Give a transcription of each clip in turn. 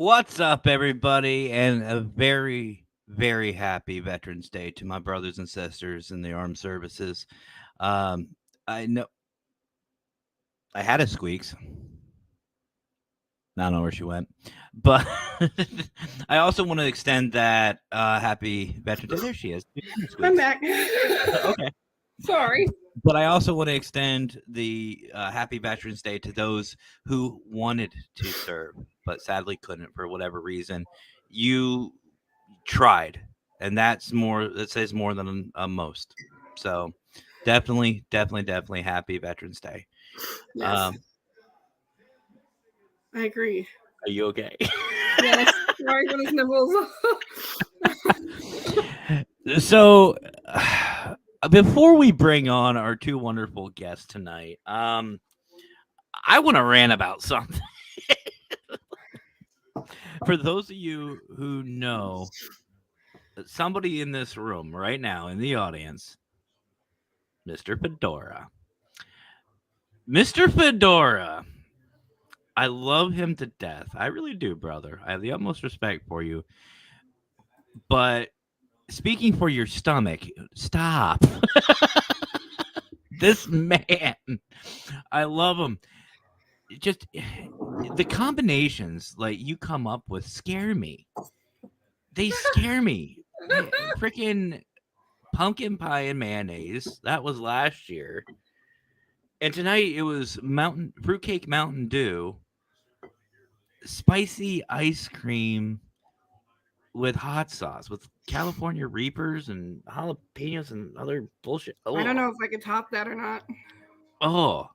What's up, everybody, and a very, very happy Veterans Day to my brothers and sisters in the armed services. I know I had a squeaks. I don't know where she went, but I also want to extend that happy Veterans Day. There she is. I'm back. Okay. Sorry. But I also want to extend the happy Veterans Day to those who wanted to serve, but sadly couldn't for whatever reason. You tried, and that says more than most. So definitely happy Veterans Day. Yes. I agree. Are you okay? Yes. Sorry for the sniffles. So, before we bring on our two wonderful guests tonight, I want to rant about something. For those of you who know, somebody in this room right now in the audience, Mr. Fedora. Mr. Fedora, I love him to death. I really do, brother. I have the utmost respect for you. But speaking for your stomach, stop. This man, I love him. Just the combinations like you come up with scare me. They scare me. Freaking pumpkin pie and mayonnaise. That was last year. And tonight it was fruitcake Mountain Dew, spicy ice cream with hot sauce, with California Reapers and jalapenos and other bullshit. I don't Oh, know if I could top that or not. oh.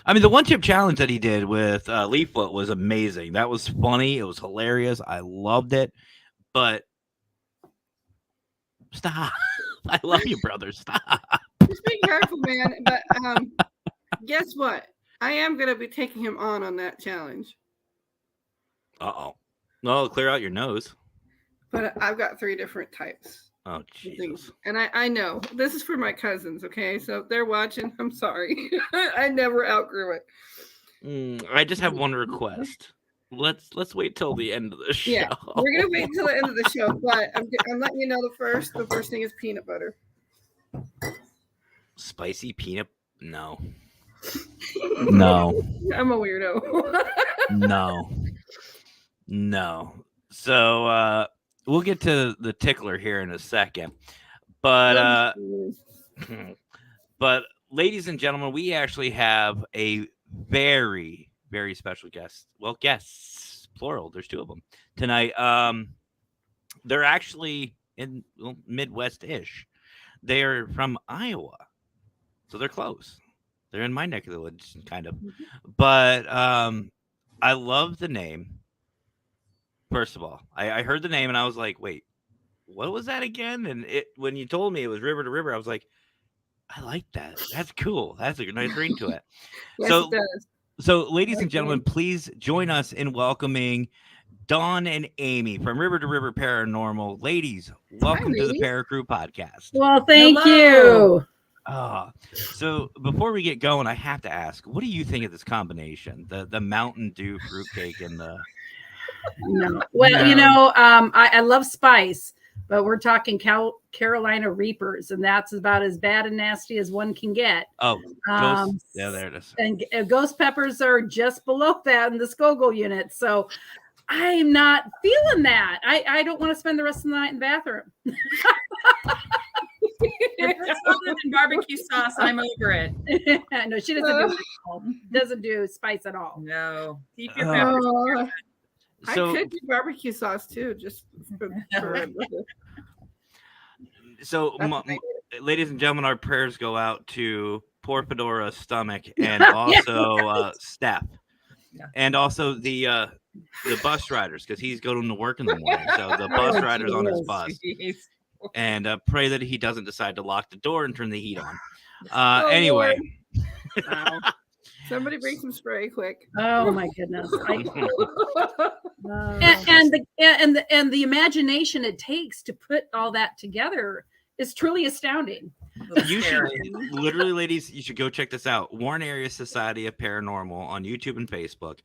I mean, the one chip challenge that he did with Leaffoot was amazing. That was funny. It was hilarious. I loved it. But stop. I love you, brother. Stop. Just be careful, man. But guess what? I am gonna be taking him on that challenge. Uh-oh. No, clear out your nose. But I've got 3 different types. Oh, of Jesus. things. And I know this is for my cousins, okay? So if they're watching, I'm sorry. I never outgrew it. I just have one request. Let's wait till the end of the show. Yeah, we're gonna wait until the end of the show, but I'm letting you know the first thing is peanut butter. Spicy peanut? No. No. I'm a weirdo. No. So we'll get to the tickler here in a second. But but ladies and gentlemen, we actually have a very, very special guest. Well, guests, plural. There's 2 of them tonight. They're actually in Midwest-ish. They're from Iowa, so they're close. They're in my neck of the woods, kind of. But I love the name. First of all, I heard the name and I was like, wait, what was that again? And when you told me it was River to River, I was like, I like that. That's cool. That's a nice ring to it. Yes, So, it does. so ladies and gentlemen, please join us in welcoming Dawn and Amy from River to River Paranormal. Ladies, welcome to the Paracrew podcast. Well, thank you. So before we get going, I have to ask, what do you think of this combination? The Mountain Dew fruitcake and the... No. Well, you know, I love spice, but we're talking Carolina Reapers, and that's about as bad and nasty as one can get. Oh, ghost, yeah, there it is. And ghost peppers are just below that in the Skogel unit. So I'm not feeling that. I don't want to spend the rest of the night in the bathroom. If it's other than barbecue sauce, I'm over it. No, she doesn't do spice at all. No, keep your peppers. So, I could do barbecue sauce too, just so ladies and gentlemen, our prayers go out to poor Fedora's stomach and also Steph, and also the bus riders, because he's going to work in the morning. So the bus riders on his bus, and pray that he doesn't decide to lock the door and turn the heat on. Anyway. Wow. Somebody bring some spray quick. Oh my goodness. And the imagination it takes to put all that together is truly astounding. You should literally, ladies, you should go check this out. Warren Area Society of Paranormal on YouTube and Facebook.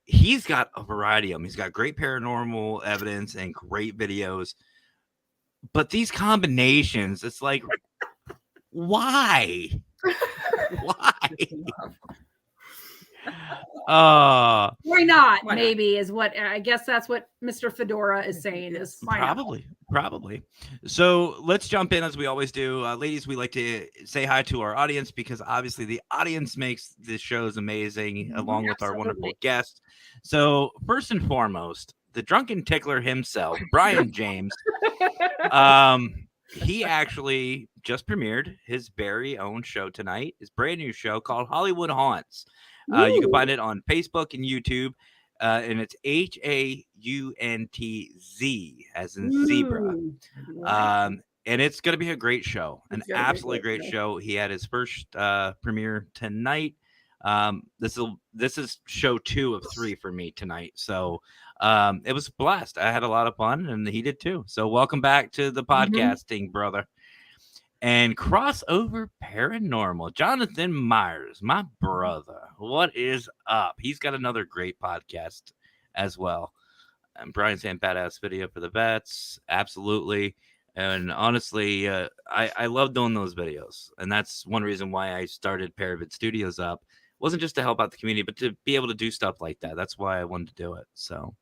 He's got a variety of them. He's got great paranormal evidence and great videos. But these combinations, it's like, why? Why? Why not? Why not? Maybe is what I guess that's what Mr. Fedora is saying. Is why probably. So let's jump in as we always do, ladies. We like to say hi to our audience because obviously the audience makes the shows amazing, along with our wonderful guests. So first and foremost, the drunken tickler himself, Brian James. He actually just premiered his very own show tonight, his brand new show called Hollywood Haunts. You can find it on Facebook and YouTube, and it's HAUNTZ as in zebra. and it's going to be a great show, an It's gonna be a absolutely great great show. show. He had his first premiere tonight. This is show 2 of 3 for me tonight. So it was a blast. I had a lot of fun, and he did too. So welcome back to the podcasting, brother. And Crossover Paranormal, Jonathan Myers, my brother. What is up? He's got another great podcast as well. And Brian saying badass video for the vets. Absolutely. And honestly, I love doing those videos. And that's one reason why I started Paravid Studios up. It wasn't just to help out the community, but to be able to do stuff like that. That's why I wanted to do it. So,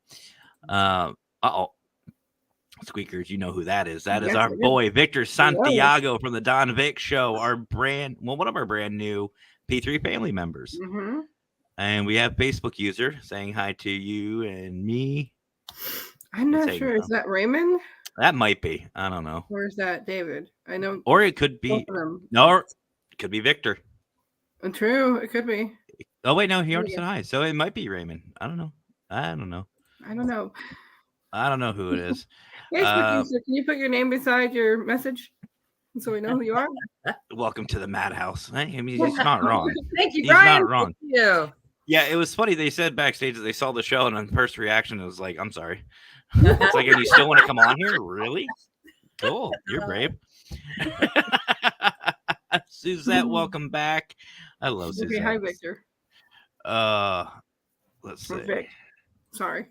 Squeakers, you know who that is. That is Yes, our I do. boy, Victor Santiago from the Don Vic Show, one of our brand new P3 family members. Mm-hmm. And we have Facebook user saying hi to you and me. I'm not Saying sure. no. Is that Raymond That might be. I don't know. or is that David? I know. Or it could both be. of them. No, it could be Victor. True. It could be. Oh, wait, no, he already Yeah. said hi. So it might be Raymond. I don't know. I don't know. I don't know who it is. Facebook user, can you put your name beside your message so we know who you are? Welcome to the madhouse. I mean, he's not wrong. Thank you, He's Brian. not wrong. Thank you. Yeah, it was funny. They said backstage that they saw the show, and on first reaction, it was like, I'm sorry. It's like, and you still want to come on here? Really? Cool. You're brave. Suzette, welcome back. I love Suzette. Okay, hi, Victor. Let's Or see. Vic. Sorry.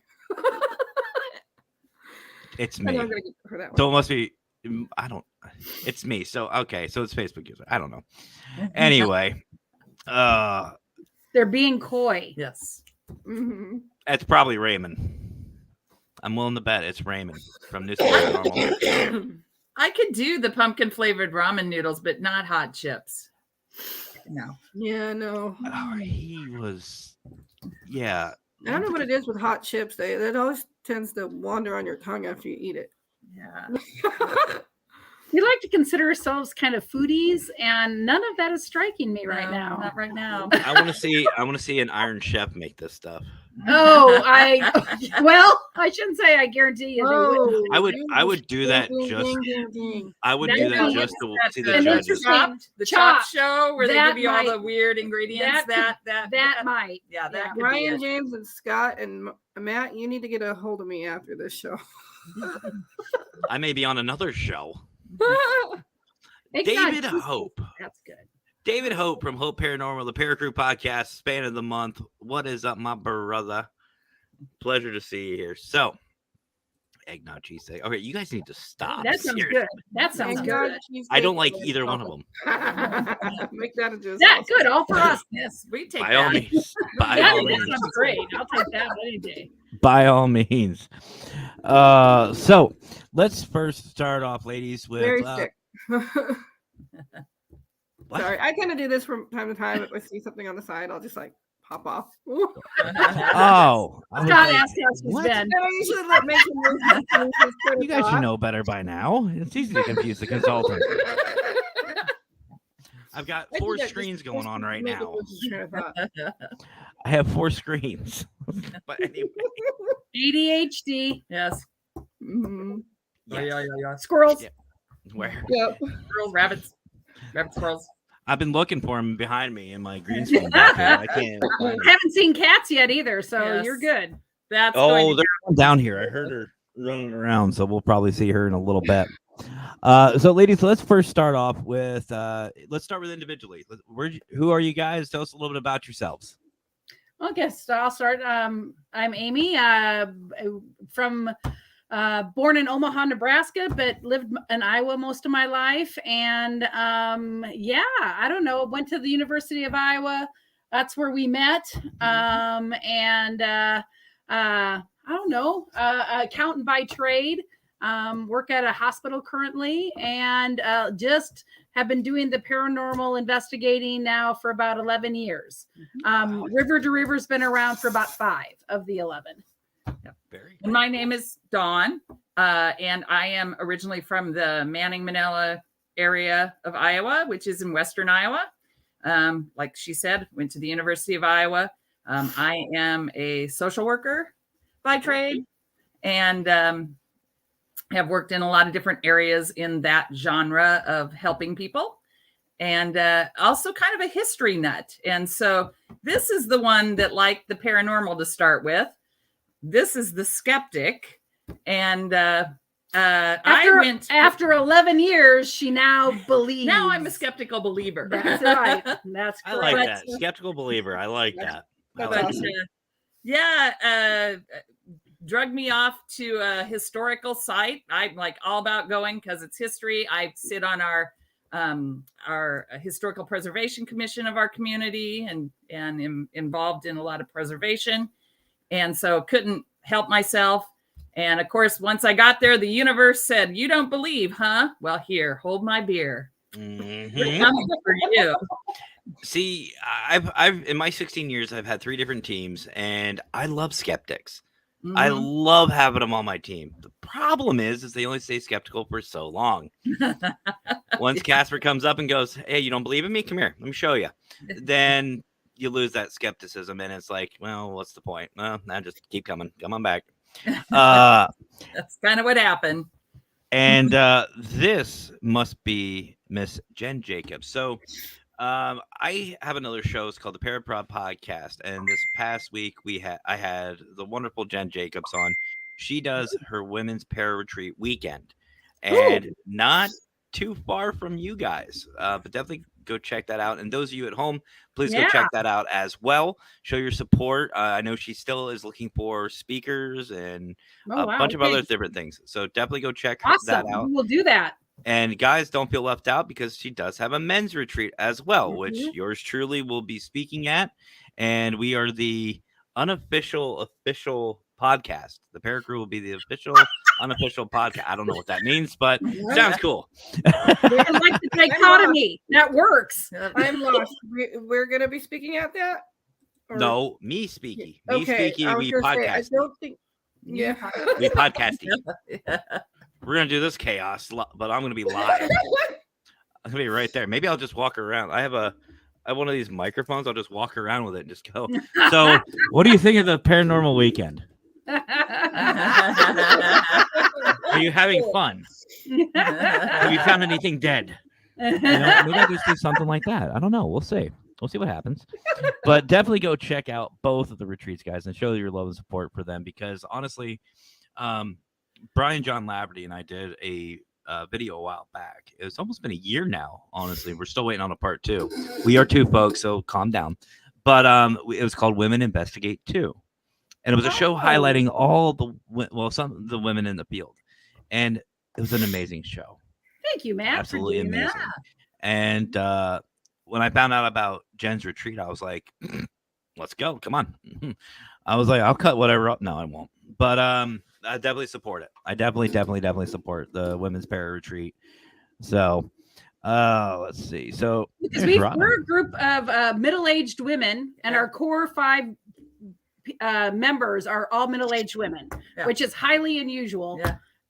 It's I know me. I'm gonna get for that one. So it must be. I don't. It's me. So okay. So it's Facebook user. I don't know. Anyway, They're being coy. Yes. Mm-hmm. it's probably Raymond. I'm willing to bet it's Raymond from New Paranormal. I could do the pumpkin flavored ramen noodles, but not hot chips. No. Yeah, no. Oh, he was. Yeah. I don't know what it is with hot chips. That always tends to wander on your tongue after you eat it. Yeah. We like to consider ourselves kind of foodies, and none of that is striking me right No, now. Not right now. I want to see an Iron Chef make this stuff. Oh, I shouldn't say I guarantee you. They would. I would do that just. I would do that just to see the an judges. interesting- The chop show where they That give you all might- the weird ingredients. That might. Yeah, that Yeah. could be Brian, it. James, and Scott, and Matt, you need to get a hold of me after this show. I may be on another show. It's not David juicy. Hope. That's good. David Hope from Hope Paranormal, the Paracrew podcast, span of the month. What is up, my brother? Pleasure to see you here. So, eggnog cheesesteak. Okay, you guys need to stop. That sounds Seriously. good. That sounds Thank good. God I don't cheesesteak like is either one of awesome. them. Make that into a That sauce. good. All for us. Yes, we take By all that. means. By That all means. sounds great. I'll take that any day. By all means. So let's first start off, ladies, with Very sick. what? Sorry, I kind of do this from time to time. If I see something on the side, I'll just like pop off. Oh, I was Scott like, asked how she's what? been. And I usually like make some You guys should know better by now. It's easy to confuse the consultant. I've got I do 4 that just- screens going just on to right make it now. lose its train of thought. I have 4 screens. But anyway, ADHD. Yes. Mhm. yes. Squirrels. Yeah. Where? Yep. Squirrels, rabbits, squirrels. I've been looking for him behind me in my green screen. Back here. I can't. Find him. Haven't seen cats yet either, so Yes. you're good. That's going Oh, to they're down here. I heard her running around, so we'll probably see her in a little bit. So, ladies, let's first start off with let's start with individually. Who are you guys? Tell us a little bit about yourselves. Okay, so I'll start. I'm Amy, from born in Omaha, Nebraska, but lived in Iowa most of my life. And yeah, I don't know. Went to the University of Iowa. That's where we met. And I don't know, accountant by trade. Work at a hospital currently, and just have been doing the paranormal investigating now for about 11 years. River to River's been around for about 5 of the 11. Very. And my name is Dawn, and I am originally from the Manning-Manila area of Iowa, which is in Western Iowa. Like she said, went to the University of Iowa. I am a social worker by trade, and have worked in a lot of different areas in that genre of helping people, and also kind of a history nut. And so this is the one that liked the paranormal to start with. This is the Skeptic. And after 11 years, she now believes. Now I'm a skeptical believer. That's right. That's correct. I like that. Skeptical believer. I like that. That's like awesome. Drug me off to a historical site. I'm like all about going because it's history. I sit on our historical preservation commission of our community and am involved in a lot of preservation. And so couldn't help myself. And of course, once I got there, the universe said, "You don't believe, huh? Well, here, hold my beer. Mhm. We're coming for you." See, I've in my 16 years, I've had 3 different teams, and I love skeptics. I Mhm. love having them on my team. The problem is they only stay skeptical for so long. Once Casper comes up and goes, "Hey, you don't believe in me? Come here, let me show you." Then you lose that skepticism, and it's like, well, what's the point? Well, now just keep coming. Come on back. That's kind of what happened. And this must be Miss Jen Jacobs. So I have another show. It's called the Paraprod Podcast. And this past week I had the wonderful Jen Jacobs on. She does her women's para retreat weekend, and not too far from you guys. But definitely go check that out. And those of you at home, please go check that out as well. Show your support. I know she still is looking for speakers and a bunch of other different things. So definitely go check that out. We'll do that. And guys, don't feel left out because she does have a men's retreat as well, which yours truly will be speaking at. And we are the official podcast. The Paracrew will be the official, unofficial podcast. I don't know what that means, but sounds cool. Like the dichotomy. That works. I'm lost. We're going to be speaking at that? Or... No, me speaking. Me okay, speaking, we podcast. I don't think... Yeah. We podcasting. We're going to do this chaos, but I'm going to be live. I'm going to be right there. Maybe I'll just walk around. I have one of these microphones. I'll just walk around with it and just go. So, what do you think of the paranormal weekend? Are you having fun? Have you found anything dead? Maybe I'll just do something like that. I don't know. We'll see. We'll see what happens. But definitely go check out both of the retreats, guys, and show your love and support for them because honestly, Brian John Laverty and I did a video a while back. It's almost been a year now, honestly. We're still waiting on a part 2. We are 2 folks, so calm down. But it was called Women Investigate 2. And it was a show highlighting some of the women in the field. And it was an amazing show. Thank you, Matt. Absolutely amazing. And when I found out about Jen's retreat, I was like, let's go. Come on. I was like, I'll cut whatever up. No, I won't. But I definitely support it. I definitely support the women's para retreat. So let's see. So because we're a group of middle-aged women, and our core 5 members are all middle-aged women, which is highly unusual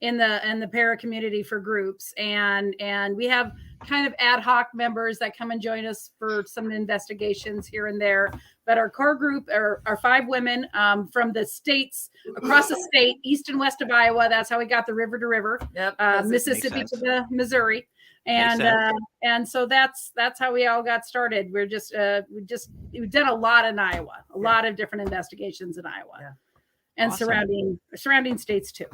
in the para community for groups. And we have kind of ad hoc members that come and join us for some investigations here and there. But our core group are 5 women from the states across the state, east and west of Iowa. That's how we got the river to river, Mississippi to the Missouri. And so that's how we all got started. We've done a lot in Iowa, a lot of different investigations in Iowa, and surrounding states too.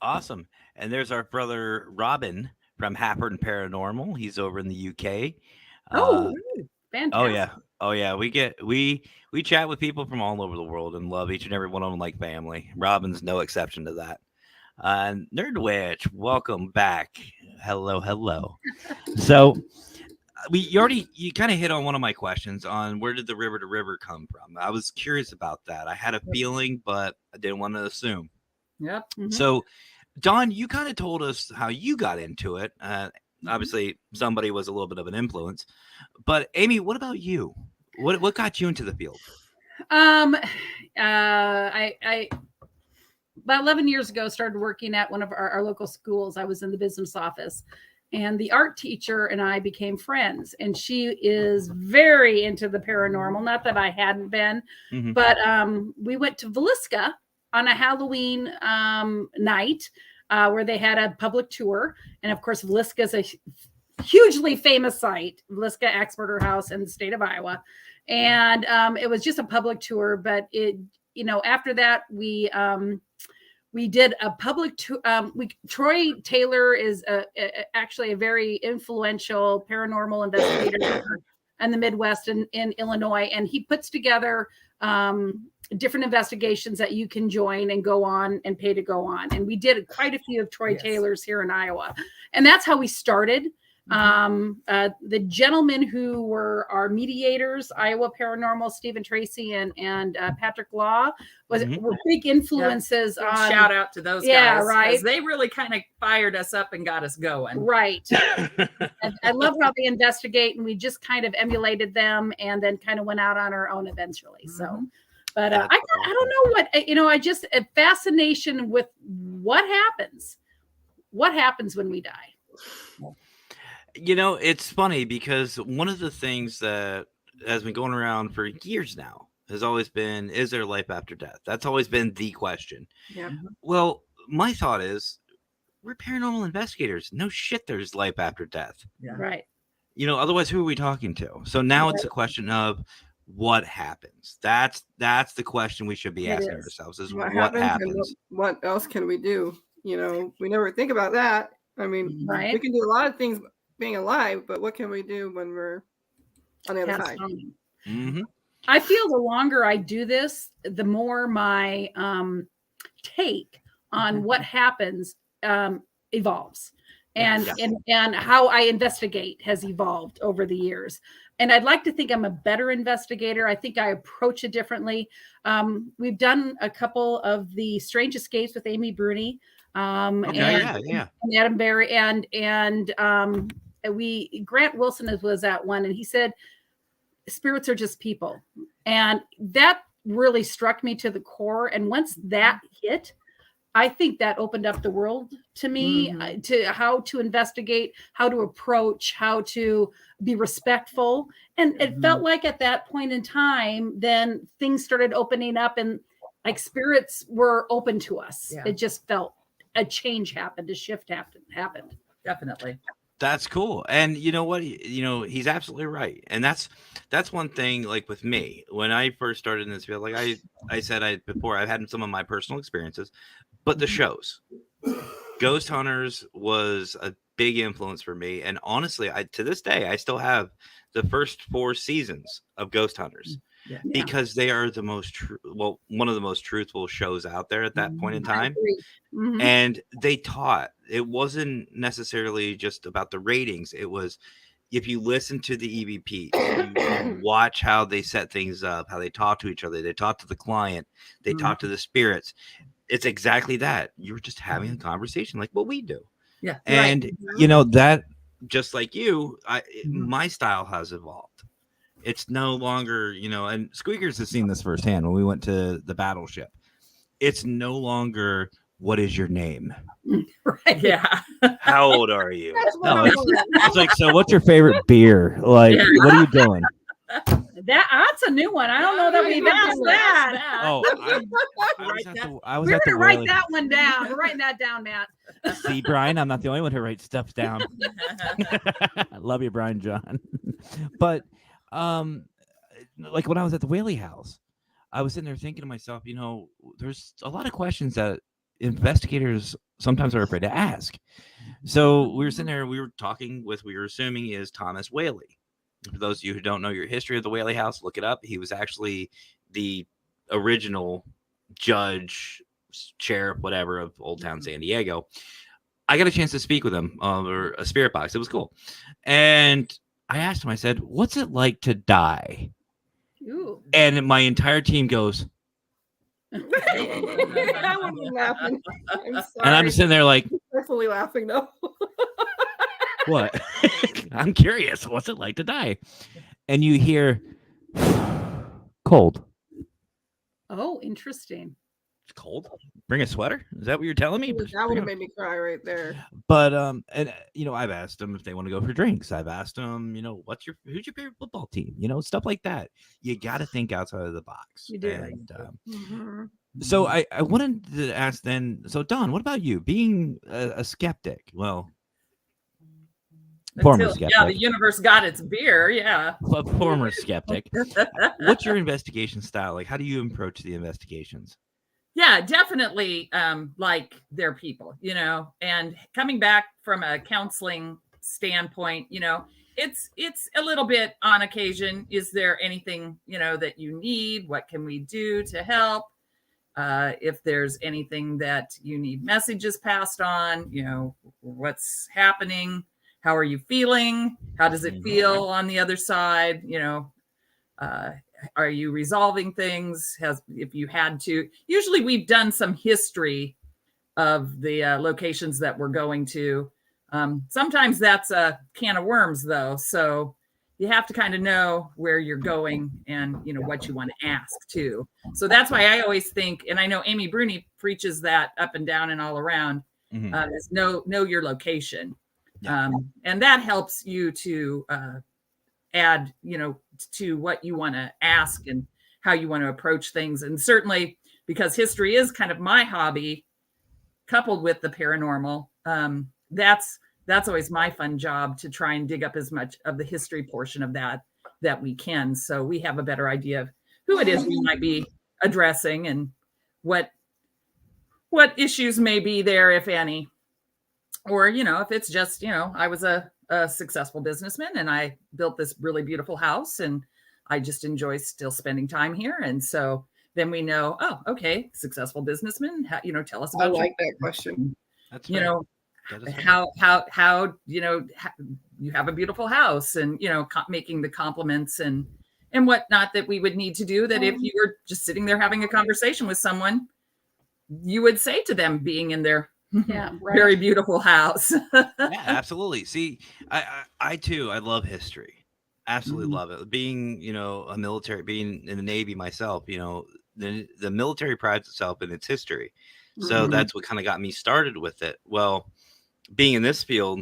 Awesome. And there's our brother Robin from Happern Paranormal. He's over in the UK. Fantastic. Oh yeah. We chat with people from all over the world and love each and every one of them like family. Robin's no exception to that. Nerd Witch, welcome back. Hello. So you kind of hit on one of my questions on where did the river to river come from. I was curious about that. I had a feeling, but I didn't want to assume. Yep. Mm-hmm. So Dawn, you kind of told us how you got into it. Obviously somebody was a little bit of an influence, but Amy, what about you? What got you into the field? I about 11 years ago started working at one of our local schools. I was in the business office, and the art teacher and I became friends, and she is very into the paranormal. Not that I hadn't been, but we went to Villisca on a Halloween night where they had a public tour. And of course, Villisca is a hugely famous site, Villisca Axe Murder House in the state of Iowa. And it was just a public tour, but after that, we did a public tour. Troy Taylor is actually a very influential paranormal investigator in the Midwest in Illinois. And he puts together different investigations that you can join and go on and pay to go on. And we did quite a few of Troy Taylor's here in Iowa. And that's how we started. The gentlemen who were our mediators, Iowa Paranormal, Stephen Tracy and Patrick Law, were big influences on. Shout out to those guys. Right. They really kind of fired us up and got us going. Right. I love how they investigate, and we just kind of emulated them and then kind of went out on our own eventually. So, but I don't know what, I just a fascination with what happens when we die. It's funny because one of the things that has been going around for years now has always been, is there life after death? That's always been the question. Yeah. Well, my thought is, we're paranormal investigators. No shit, there's life after death. Yeah. Right. Otherwise, who are we talking to? So now it's a question of what happens. That's the question we should be asking ourselves is what happens? What else can we do? We never think about that. I mean, we can do a lot of things being alive, but what can we do when we're on the other side? Mm-hmm. I feel the longer I do this, the more my take on what happens evolves, and how I investigate has evolved over the years. And I'd like to think I'm a better investigator. I think I approach it differently. We've done a couple of the strange escapes with Amy Bruni, and Adam Berry, and Grant Wilson was at one, and he said spirits are just people, and that really struck me to the core. And once that hit, I think that opened up the world to me, to how to investigate, how to approach, how to be respectful. And it felt like at that point in time, then things started opening up, and like spirits were open to us. It just felt a change happened, a shift happened. Definitely. That's cool. And you know what? He's absolutely right. And that's one thing, like with me, when I first started in this field, like I said before, I've had some of my personal experiences, but the shows, Ghost Hunters was a big influence for me. And honestly, to this day, I still have the first 4 seasons of Ghost Hunters because they are the most one of the most truthful shows out there at that point in time. And they taught. It wasn't necessarily just about the ratings. It was, if you listen to the EVP, you watch how they set things up, how they talk to each other, they talk to the client, they talk to the spirits. It's exactly that. You're just having a conversation like what we do. Yeah. And that, just like you, my style has evolved. It's no longer, and Squeakers has seen this firsthand when we went to the battleship. It's no longer, what is your name? Right. Yeah. How old are you? No, it's like, so what's your favorite beer? Like, what are you doing? That's a new one. I don't know that we've asked that. Oh, I was We're at the gonna write that one down. We're writing that down, Matt. See, Brian, I'm not the only one who writes stuff down. I love you, Brian John. But like when I was at the Whaley House, I was sitting there thinking to myself, there's a lot of questions that investigators sometimes are afraid to ask. So we were sitting there, we were talking with, we were assuming is Thomas Whaley. For those of you who don't know your history of the Whaley House, look it up. He was actually the original judge, sheriff, whatever, of Old Town San Diego. I got a chance to speak with him or a spirit box. It was cool. And I asked him, I said, what's it like to die? Ooh. And my entire team goes, I wasn't laughing. I'm sorry. and I'm just sitting there like, I'm fully laughing though. what? I'm curious. What's it like to die? And you hear cold. Oh, interesting. It's cold. Bring a sweater. Is that what you're telling me? That would have made me cry right there. But and I've asked them if they want to go for drinks. I've asked them, who's your favorite football team? Stuff like that. You got to think outside of the box. You do. And, So I wanted to ask then. So Don, what about you? Being a skeptic, well, former Until, skeptic, the universe got its beer. Yeah. a former skeptic. What's your investigation style like? How do you approach the investigations? Yeah, definitely. Like they're people, and coming back from a counseling standpoint, it's a little bit on occasion. Is there anything, that you need? What can we do to help? If there's anything that you need messages passed on, what's happening? How are you feeling? How does it feel on the other side? Are you resolving things? If you had to, usually we've done some history of the locations that we're going to. Sometimes that's a can of worms though. So you have to kind of know where you're going and, what you want to ask too. So that's why I always think, and I know Amy Bruni preaches that up and down and all around, is know your location. Yeah. And that helps you to add, to what you want to ask and how you want to approach things. And certainly because history is kind of my hobby, coupled with the paranormal, that's always my fun job, to try and dig up as much of the history portion of that we can, so we have a better idea of who it is we might be addressing and what issues may be there, if any. Or, if it's just, I was a successful businessman and I built this really beautiful house and I just enjoy still spending time here. And so then we know, oh, okay, successful businessman, tell us about I like that question. That's how you have a beautiful house and, making the compliments and whatnot that we would need to do, that if you were just sitting there having a conversation with someone, you would say to them, being in their very beautiful house. Yeah, absolutely. See, I too, I love history. Absolutely love it. Being, a military, being in the Navy myself, the military prides itself in its history. So that's what kind of got me started with it. Well, being in this field,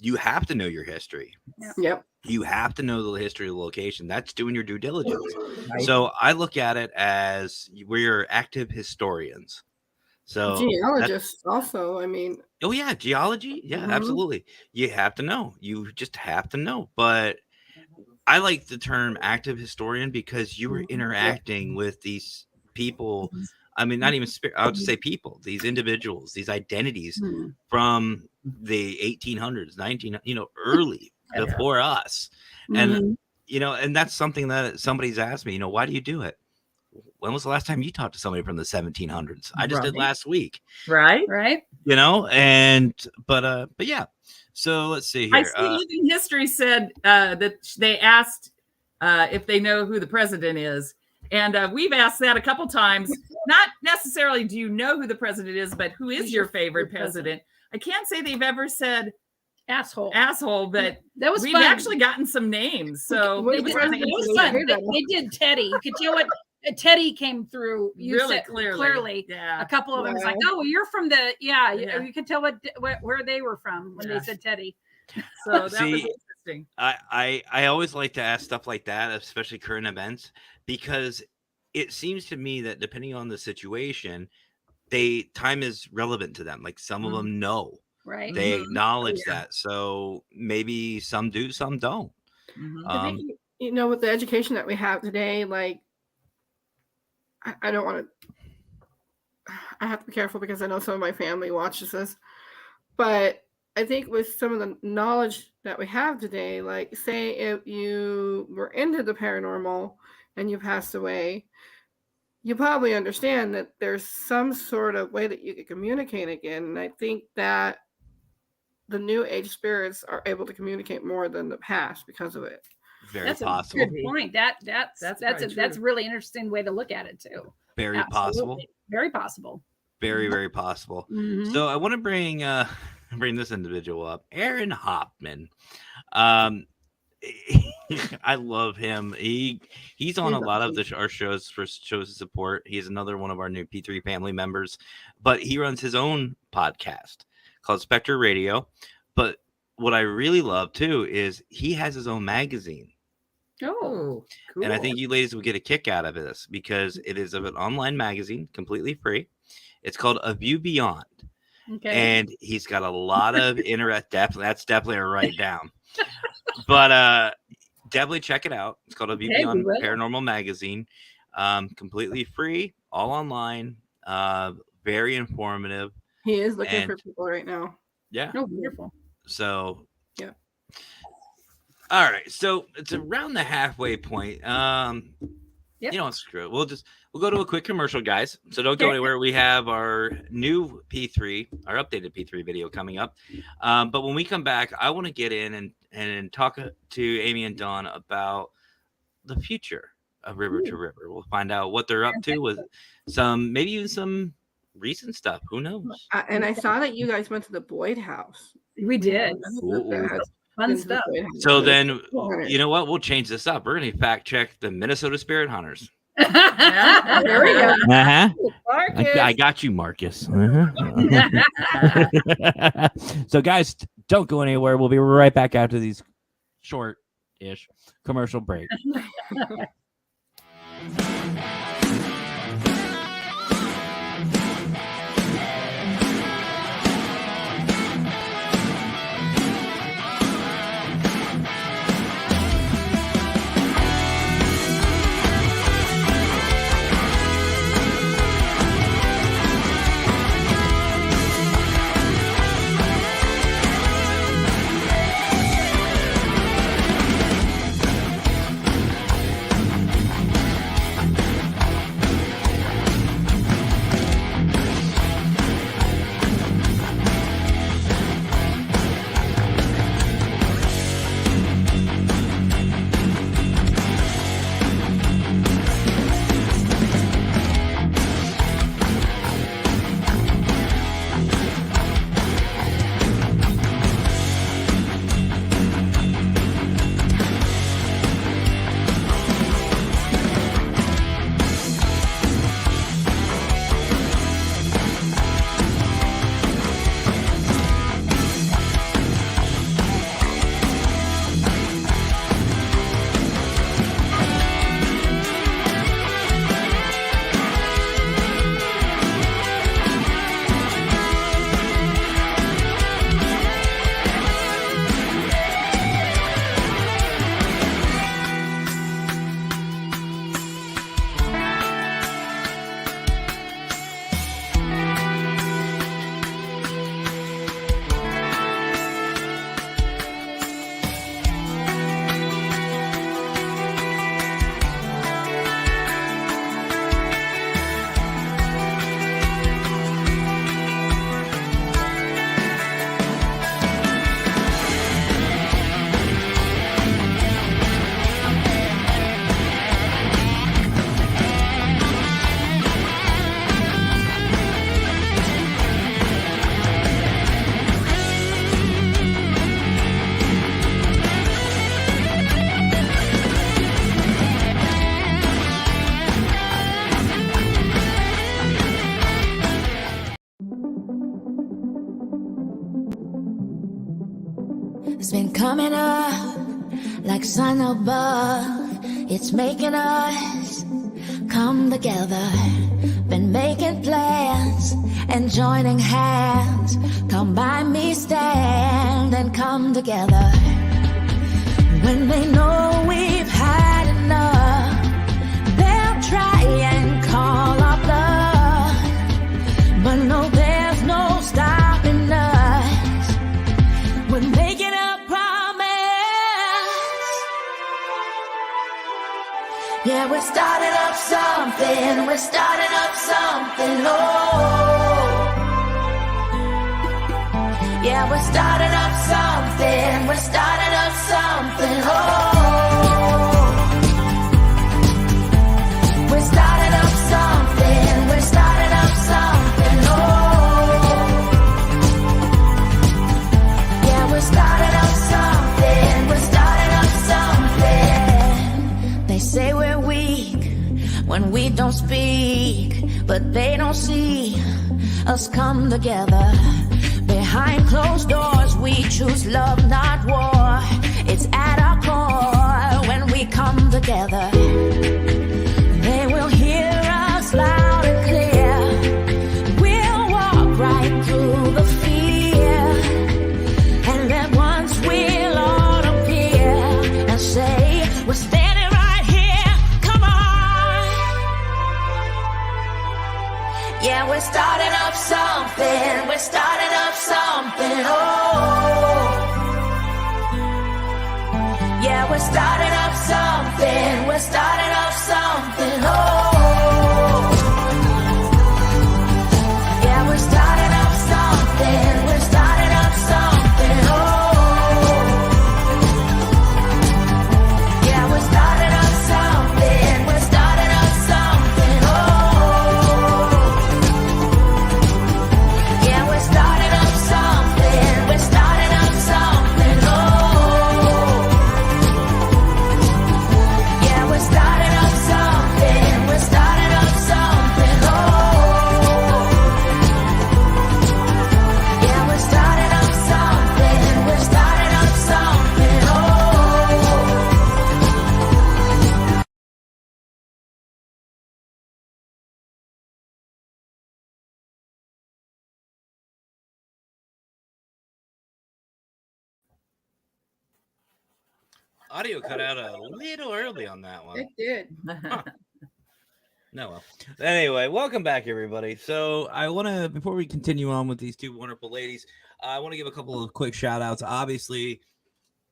you have to know your history. Yep. You have to know the history of the location. That's doing your due diligence. Right. So I look at it as we're active historians. So geologists also, I mean. Oh yeah, geology. Yeah, absolutely. You have to know. You just have to know. But I like the term active historian because you were interacting with these people. I mean, not even spirit. I'll just say people. These individuals, these identities from the 1800s, early before us, and and that's something that somebody's asked me. Why do you do it? When was the last time you talked to somebody from the 1700s? I just did last week. Right. But yeah. So let's see here. I see Living History said that they asked if they know who the president is. And we've asked that a couple times. Not necessarily do you know who the president is, but who is your favorite president? I can't say they've ever said asshole, but that was we've actually gotten some names. So it was fun. They did Teddy. You could tell what Teddy came through. You really said clearly. Yeah. A couple of them was like, oh, well, you're from the You could tell where they were from when they said Teddy. So that was interesting. I always like to ask stuff like that, especially current events, because it seems to me that depending on the situation, time is relevant to them. Like some of them know, right? They acknowledge that. So maybe some do, some don't. I think, with the education that we have today, like I don't want to. I have to be careful because I know some of my family watches this, but I think with some of the knowledge that we have today, like say if you were into the paranormal and you passed away, you probably understand that there's some sort of way that you can communicate again. And I think that the new age spirits are able to communicate more than the past because of it. Very possible. A good point. That's a really interesting way to look at it too. Very possible. Very possible. Very, very possible. So I want to bring this individual up, Aaron Hoffman. I love him. He's on a lot of our shows for shows of support. He's another one of our new P3 family members, but he runs his own podcast called Spectre Radio. But what I really love too is he has his own magazine. Oh, cool. And I think you ladies will get a kick out of this because it is of an online magazine, completely free. It's called A View Beyond. okay. And he's got a lot of interest. That's definitely a write down. But definitely check it out. It's called A View Beyond Paranormal Magazine. Completely free, all online. Very informative. He is looking for people right now. Yeah. Oh, wonderful. So yeah. All right. So it's around the halfway point. Yep. You know, screw it. We'll go to a quick commercial, guys. So don't go anywhere. We have our new P3, our updated P3 video coming up. But when we come back, I want to get in and talk to Amy and Dawn about the future of River to River. We'll find out what they're up to with maybe even some recent stuff. Who knows? And I saw that you guys went to the Boyd house. We did. Fun stuff. So then, you know what? We'll change this up. We're going to fact check the Minnesota Spirit Hunters. There we go. Uh-huh. Marcus. I got you, Marcus. Uh-huh. So, guys, don't go anywhere. We'll be right back after these short-ish commercial break. It's been coming up like sun above. It's making us come together. Been making plans and joining hands. Come by me, stand and come together. When they know we've had enough, they'll try and call our bluff. But no, there's no stopping us. We're making a promise. Yeah, we're starting up something. We're starting up something. Oh, yeah, we're starting up something. We're starting up something. Oh, we're starting up something. We're starting up something. Oh, yeah, we're starting up something. We're starting up something. They say we're weak when we don't speak, but they don't see us come together. Behind closed doors, we choose love, not war. It's at our core when we come together. They will hear us loud and clear. We'll walk right through the fear, and then once we'll all appear and say, we're standing right here. Come on. Yeah, we're starting up something. We're starting up something. Oh. Yeah, we're starting up something. We're starting up something. Oh. Yeah, we're starting up something. We're starting up something. Oh. Yeah, we're starting up something. We're starting up something. Oh. Yeah, we're starting up something. We're starting up something. Oh. Yeah, we're starting up something. We're starting up something. Oh. Yeah, we're starting up something. We're starting up something. Oh. Audio cut out a little early on that one. It did. No, well. Anyway, welcome back, everybody. So I want to, before we continue on with these two wonderful ladies, I want to give a couple of quick shout outs. Obviously,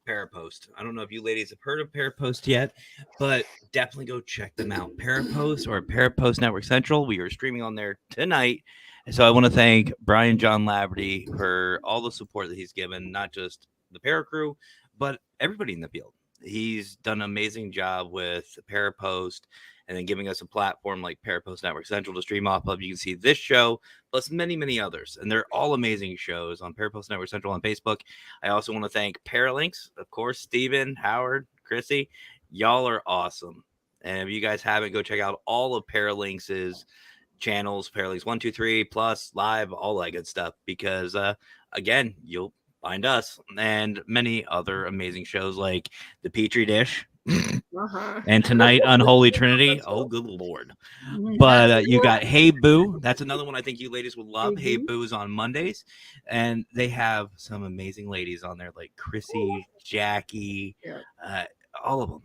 Parapost. I don't know if you ladies have heard of Parapost yet, but definitely go check them out. Parapost or Parapost Network Central. We are streaming on there tonight. And so I want to thank Brian John Laverty for all the support that he's given, not just the Paracrew, but everybody in the field. He's done an amazing job with Parapost and then giving us a platform like Parapost Network Central to stream off of. You can see this show plus many, many others. And they're all amazing shows on Parapost Network Central on Facebook. I also want to thank Paralinks, of course, Steven, Howard, Chrissy. Y'all are awesome. And if you guys haven't, go check out all of Paralinks' channels, Paralinks 1, 2, 3, plus live, all that good stuff. Because again, you'll find us and many other amazing shows like The Petri Dish. And tonight, Unholy Trinity. Oh, good Lord. But you got Hey Boo. That's another one I think you ladies would love. Hey Boo is on Mondays. And they have some amazing ladies on there like Chrissy, Jackie, all of them.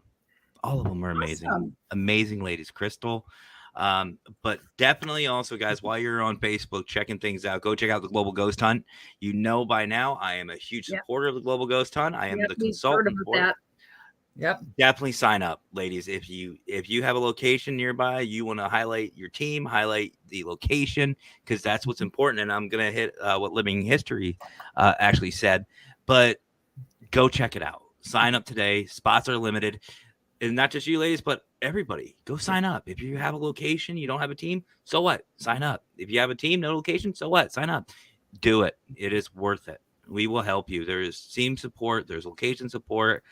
All of them are amazing. Awesome. Amazing ladies. Crystal. But definitely also, guys, while you're on Facebook checking things out, go check out the Global Ghost Hunt. You know by now I am a huge supporter of the Global Ghost Hunt. I am the consultant for it. Yep. Definitely sign up, ladies. If you have a location nearby, you want to highlight your team, highlight the location, because that's what's important. And I'm gonna hit what Living History actually said, but go check it out. Sign up today. Spots are limited, and not just you ladies, but everybody. Go sign up. If you have a location, you don't have a team, so what? Sign up. If you have a team, no location, so what? Sign up. Do it. It is worth it. We will help you. There is team support. There's location support.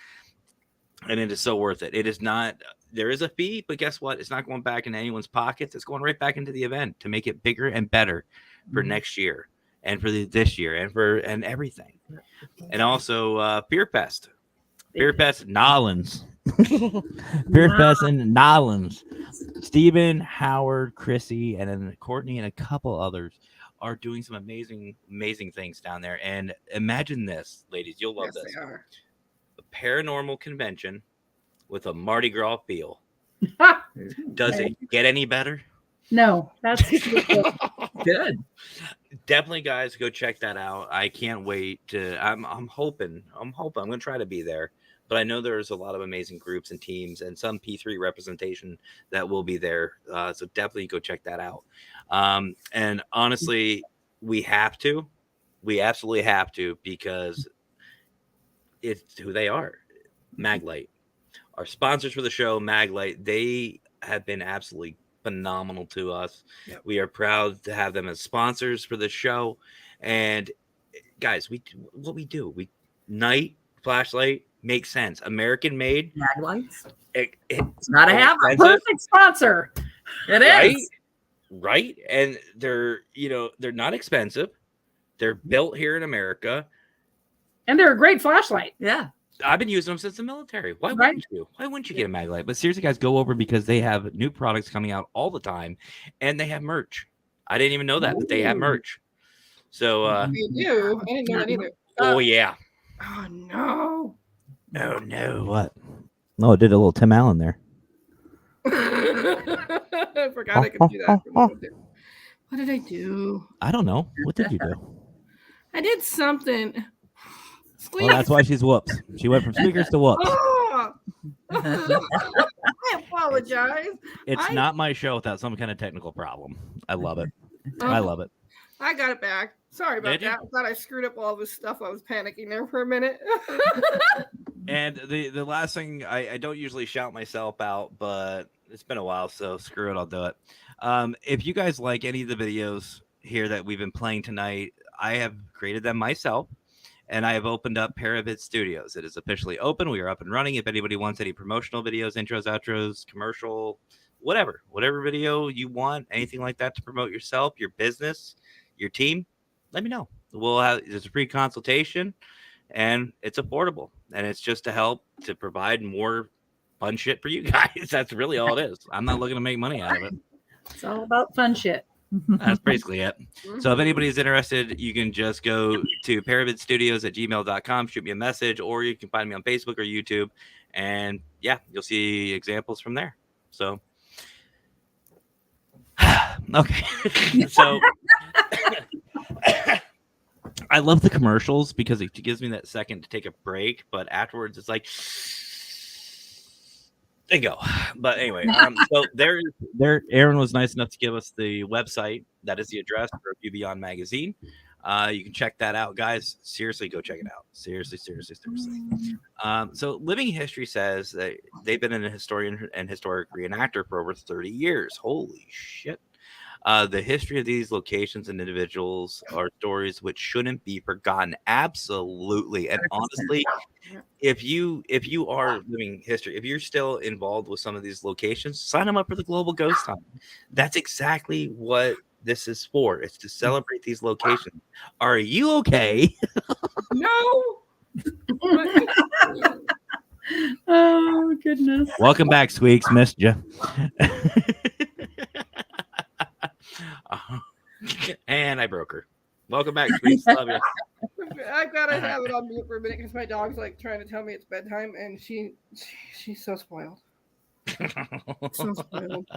And it is so worth it. It is not, there is a fee, but guess what? It's not going back into anyone's pockets. It's going right back into the event to make it bigger and better for next year and for this year and everything. And also Fear Fest. Fear Fest Nolans. Fear Fest in Nolans. Stephen, Howard, Chrissy, and then Courtney and a couple others are doing some amazing, amazing things down there. And imagine this, ladies. You'll love this. They are. Paranormal convention with a Mardi Gras feel. Does it get any better? No, that's Good. Definitely, guys, go check that out. I can't wait to. I'm hoping. I'm going to try to be there. But I know there's a lot of amazing groups and teams and some P3 representation that will be there. So definitely go check that out. And honestly, we have to. We absolutely have to, because it's who they are. Maglite. Our sponsors for the show, Maglite, they have been absolutely phenomenal to us. Yep. We are proud to have them as sponsors for the show. And guys, we do. We night flashlight makes sense. American made. Maglites. It's not a have a perfect sponsor. It right? is. Right. And they're not expensive. They're built here in America. And they're a great flashlight. Yeah. I've been using them since the military. Why Right. wouldn't you? Why wouldn't you get a mag light? But seriously, guys, go over because they have new products coming out all the time, and they have merch. I didn't even know that, but they have merch. So, You do? I didn't know that either. oh yeah. Oh no. Oh no. What? No, it did a little Tim Allen there. I forgot I could do that. What did I do? I don't know. What did you do? I did something. Well, that's why she's whoops. She went from squeakers to whoops. Oh! I apologize. It's not my show without some kind of technical problem. I love it. Oh, I love it. I got it back. Sorry about Did you? that. I thought I screwed up all this stuff. I was panicking there for a minute. And the last thing, I don't usually shout myself out, but it's been a while, so screw it, I'll do it. If you guys like any of the videos here that we've been playing tonight, I have created them myself, and I have opened up Paravid Studios. It is officially open. We are up and running. If anybody wants any promotional videos, intros, outros, commercial, whatever video you want, anything like that to promote yourself, your business, your team, let me know. There's a free consultation, and it's affordable, and it's just to help to provide more fun shit for you guys. That's really all it is. I'm not looking to make money out of it. It's all about fun shit. That's basically it. So if anybody's interested, you can just go to paravidstudios@gmail.com, shoot me a message, or you can find me on Facebook or YouTube, and yeah, you'll see examples from there. So okay. So I love the commercials because it gives me that second to take a break, but afterwards it's like they go. But anyway, so there Aaron was nice enough to give us the website. That is the address for View Beyond Magazine. You can check that out, guys. Seriously, go check it out. Seriously. So Living History says that they've been an historian and historic reenactor for over 30 years. Holy shit. The history of these locations and individuals are stories which shouldn't be forgotten. Absolutely. And honestly, if you are living history, if you're still involved with some of these locations, sign them up for the Global Ghost Hunt. That's exactly what this is for. It's to celebrate these locations. Are you okay? No. Oh goodness. Welcome back, Squeaks. Missed you. And I broke her. Welcome back, Squeaks. Love you. I've got to have it on mute for a minute because my dog's like trying to tell me it's bedtime, and she's so spoiled. So spoiled.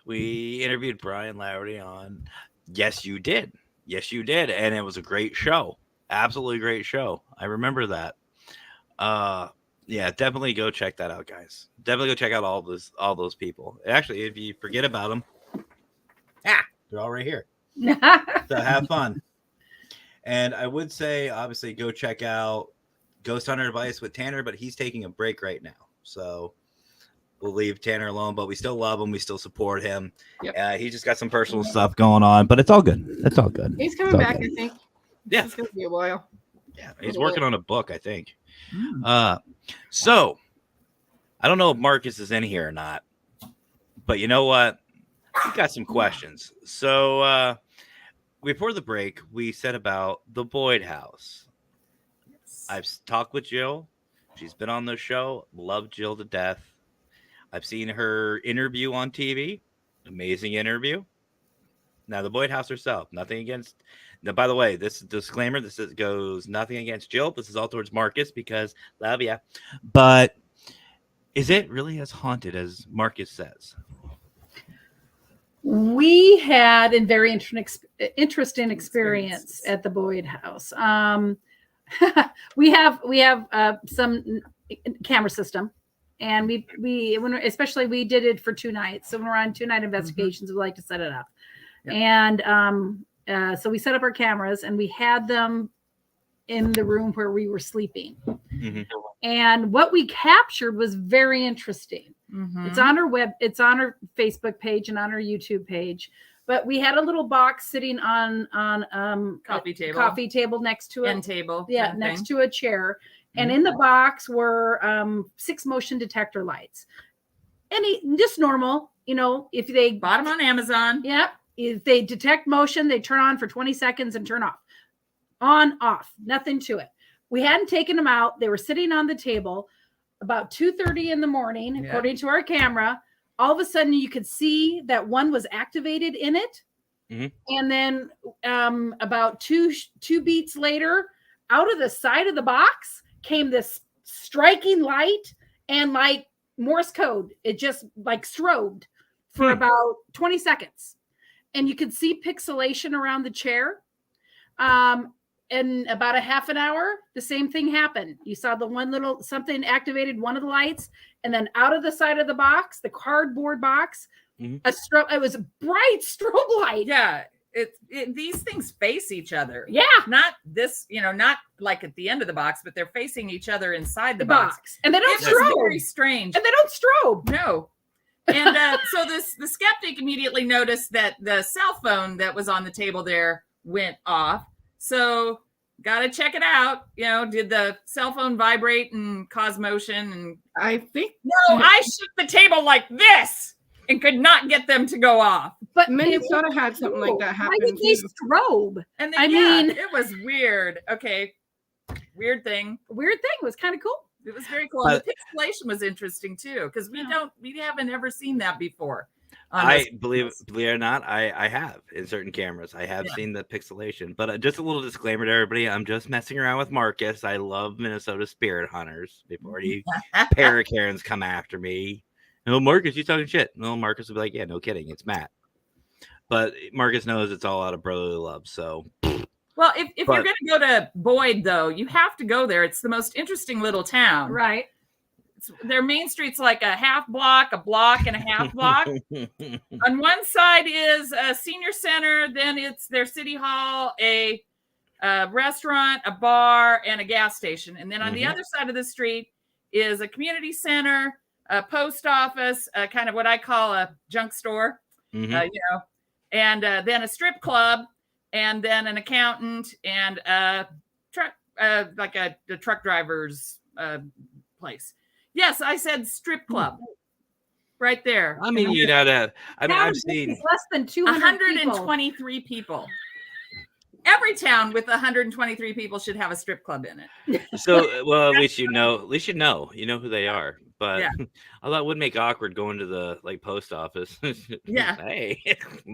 We interviewed Brian Lowry on Yes You Did. Yes You Did, and it was a great show. Absolutely great show. I remember that. Yeah, definitely go check that out, guys. Definitely go check out all those people. Actually, if you forget about them, they're all right here. So have fun. And I would say, obviously, go check out Ghost Hunter Advice with Tanner, but he's taking a break right now. So we'll leave Tanner alone, but we still love him. We still support him. Yep. He just got some personal stuff going on, but it's all good. It's all good. He's coming back, I think. Yeah. It's going to be a while. Yeah, he's working on a book, I think. So I don't know if Marcus is in here or not, but you know what? We got some questions. So before the break, we said about the Boyd House. Yes. I've talked with Jill. She's been on the show. Love Jill to death. I've seen her interview on TV. Amazing interview. Now, the Boyd House herself, nothing against. Now, by the way, this disclaimer, goes nothing against Jill. This is all towards Marcus because love ya. But is it really as haunted as Marcus says? We had a very interesting experience at the Boyd House. We have some camera system, and especially we did it for 2 nights. So when we're on 2-night investigations, we like to set it up. Yep. And so we set up our cameras, and we had them in the room where we were sleeping. Mm-hmm. And what we captured was very interesting. Mm-hmm. It's on our Facebook page and on our YouTube page. But we had a little box sitting on coffee table next to end table. Yeah, next to a chair. And in the box were 6 motion detector lights. Just normal, if they bought them on Amazon. Yeah. If they detect motion, they turn on for 20 seconds and turn off. On, off, nothing to it. We hadn't taken them out. They were sitting on the table about 2:30 in the morning, Yeah. according to our camera. All of a sudden, you could see that one was activated in it. Mhm. And then about two beats later, out of the side of the box came this striking light and like Morse code. It just like strobed for about 20 seconds. And you could see pixelation around the chair. In about a half an hour, the same thing happened. You saw the one little something activated one of the lights, and then out of the side of the box, the cardboard box, Mhm. it was a bright strobe light. Yeah. These things face each other. Yeah, Not this, not like at the end of the box, but they're facing each other inside the the box. box. And they don't It was strobe. very strange. And they don't strobe. No. And so the skeptic immediately noticed that the cell phone that was on the table there went off. So got to check it out. Did the cell phone vibrate and cause motion? And I think no, I shook the table like this and could not get them to go off. But Minnesota had something like that Why happen did they too. strobe? And then, I mean- it was weird. Okay. Weird thing. Weird thing. It was kind of cool. It was very cool. But- the pixelation was interesting too, because we haven't ever seen that before. I believe it or not, I have in certain cameras. I have seen the pixelation, but just a little disclaimer to everybody: I'm just messing around with Marcus. I love Minnesota spirit hunters. Before you Parakarens come after me, no, Marcus, you talking shit. No, Marcus will be like, yeah, no kidding, it's Matt. But Marcus knows it's all out of brotherly love. So, well, if you're going to go to Boyd, though, you have to go there. It's the most interesting little town. Right. Their main street's like a half block, a block, and a half block. On one side is a senior center, then it's their city hall, a restaurant, a bar, and a gas station. And then on the other side of the street is a community center, a post office, kind of what I call a junk store, and then a strip club, and then an accountant, and a truck, like a truck driver's place. Yes, I said strip club. Right there. I mean, I've seen less than 200 123 people. Every town with 123 people should have a strip club in it. So, well, at least you know who they are. But although it would make awkward going to the post office. Yeah. Hey,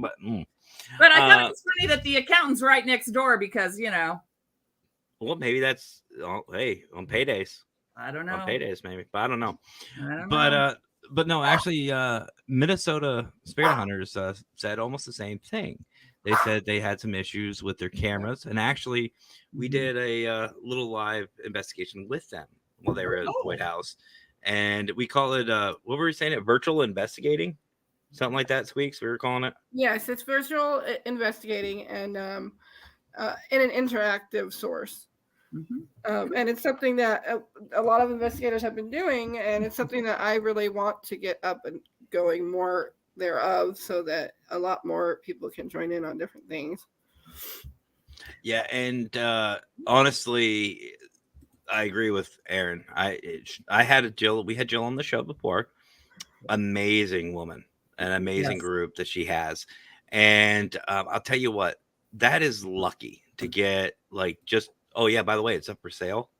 but I thought it was funny that the accountant's right next door because well, maybe that's on paydays. I don't know. On paydays, maybe, but I don't know. Know. But no, actually, Minnesota spirit hunters said almost the same thing. They said they had some issues with their cameras, and actually, we did a little live investigation with them while they were at the White House, and we call it what were we saying? It virtual investigating, something like that. Squeaks, we were calling it. Yes, it's virtual investigating and in an interactive source. And it's something that a lot of investigators have been doing, and it's something that I really want to get up and going more thereof so that a lot more people can join in on different things. Yeah, and honestly, I agree with Aaron. I had Jill. We had Jill on the show before. Amazing woman, an amazing group that she has, and I'll tell you what, that is lucky to get just. Oh yeah, by the way, it's up for sale.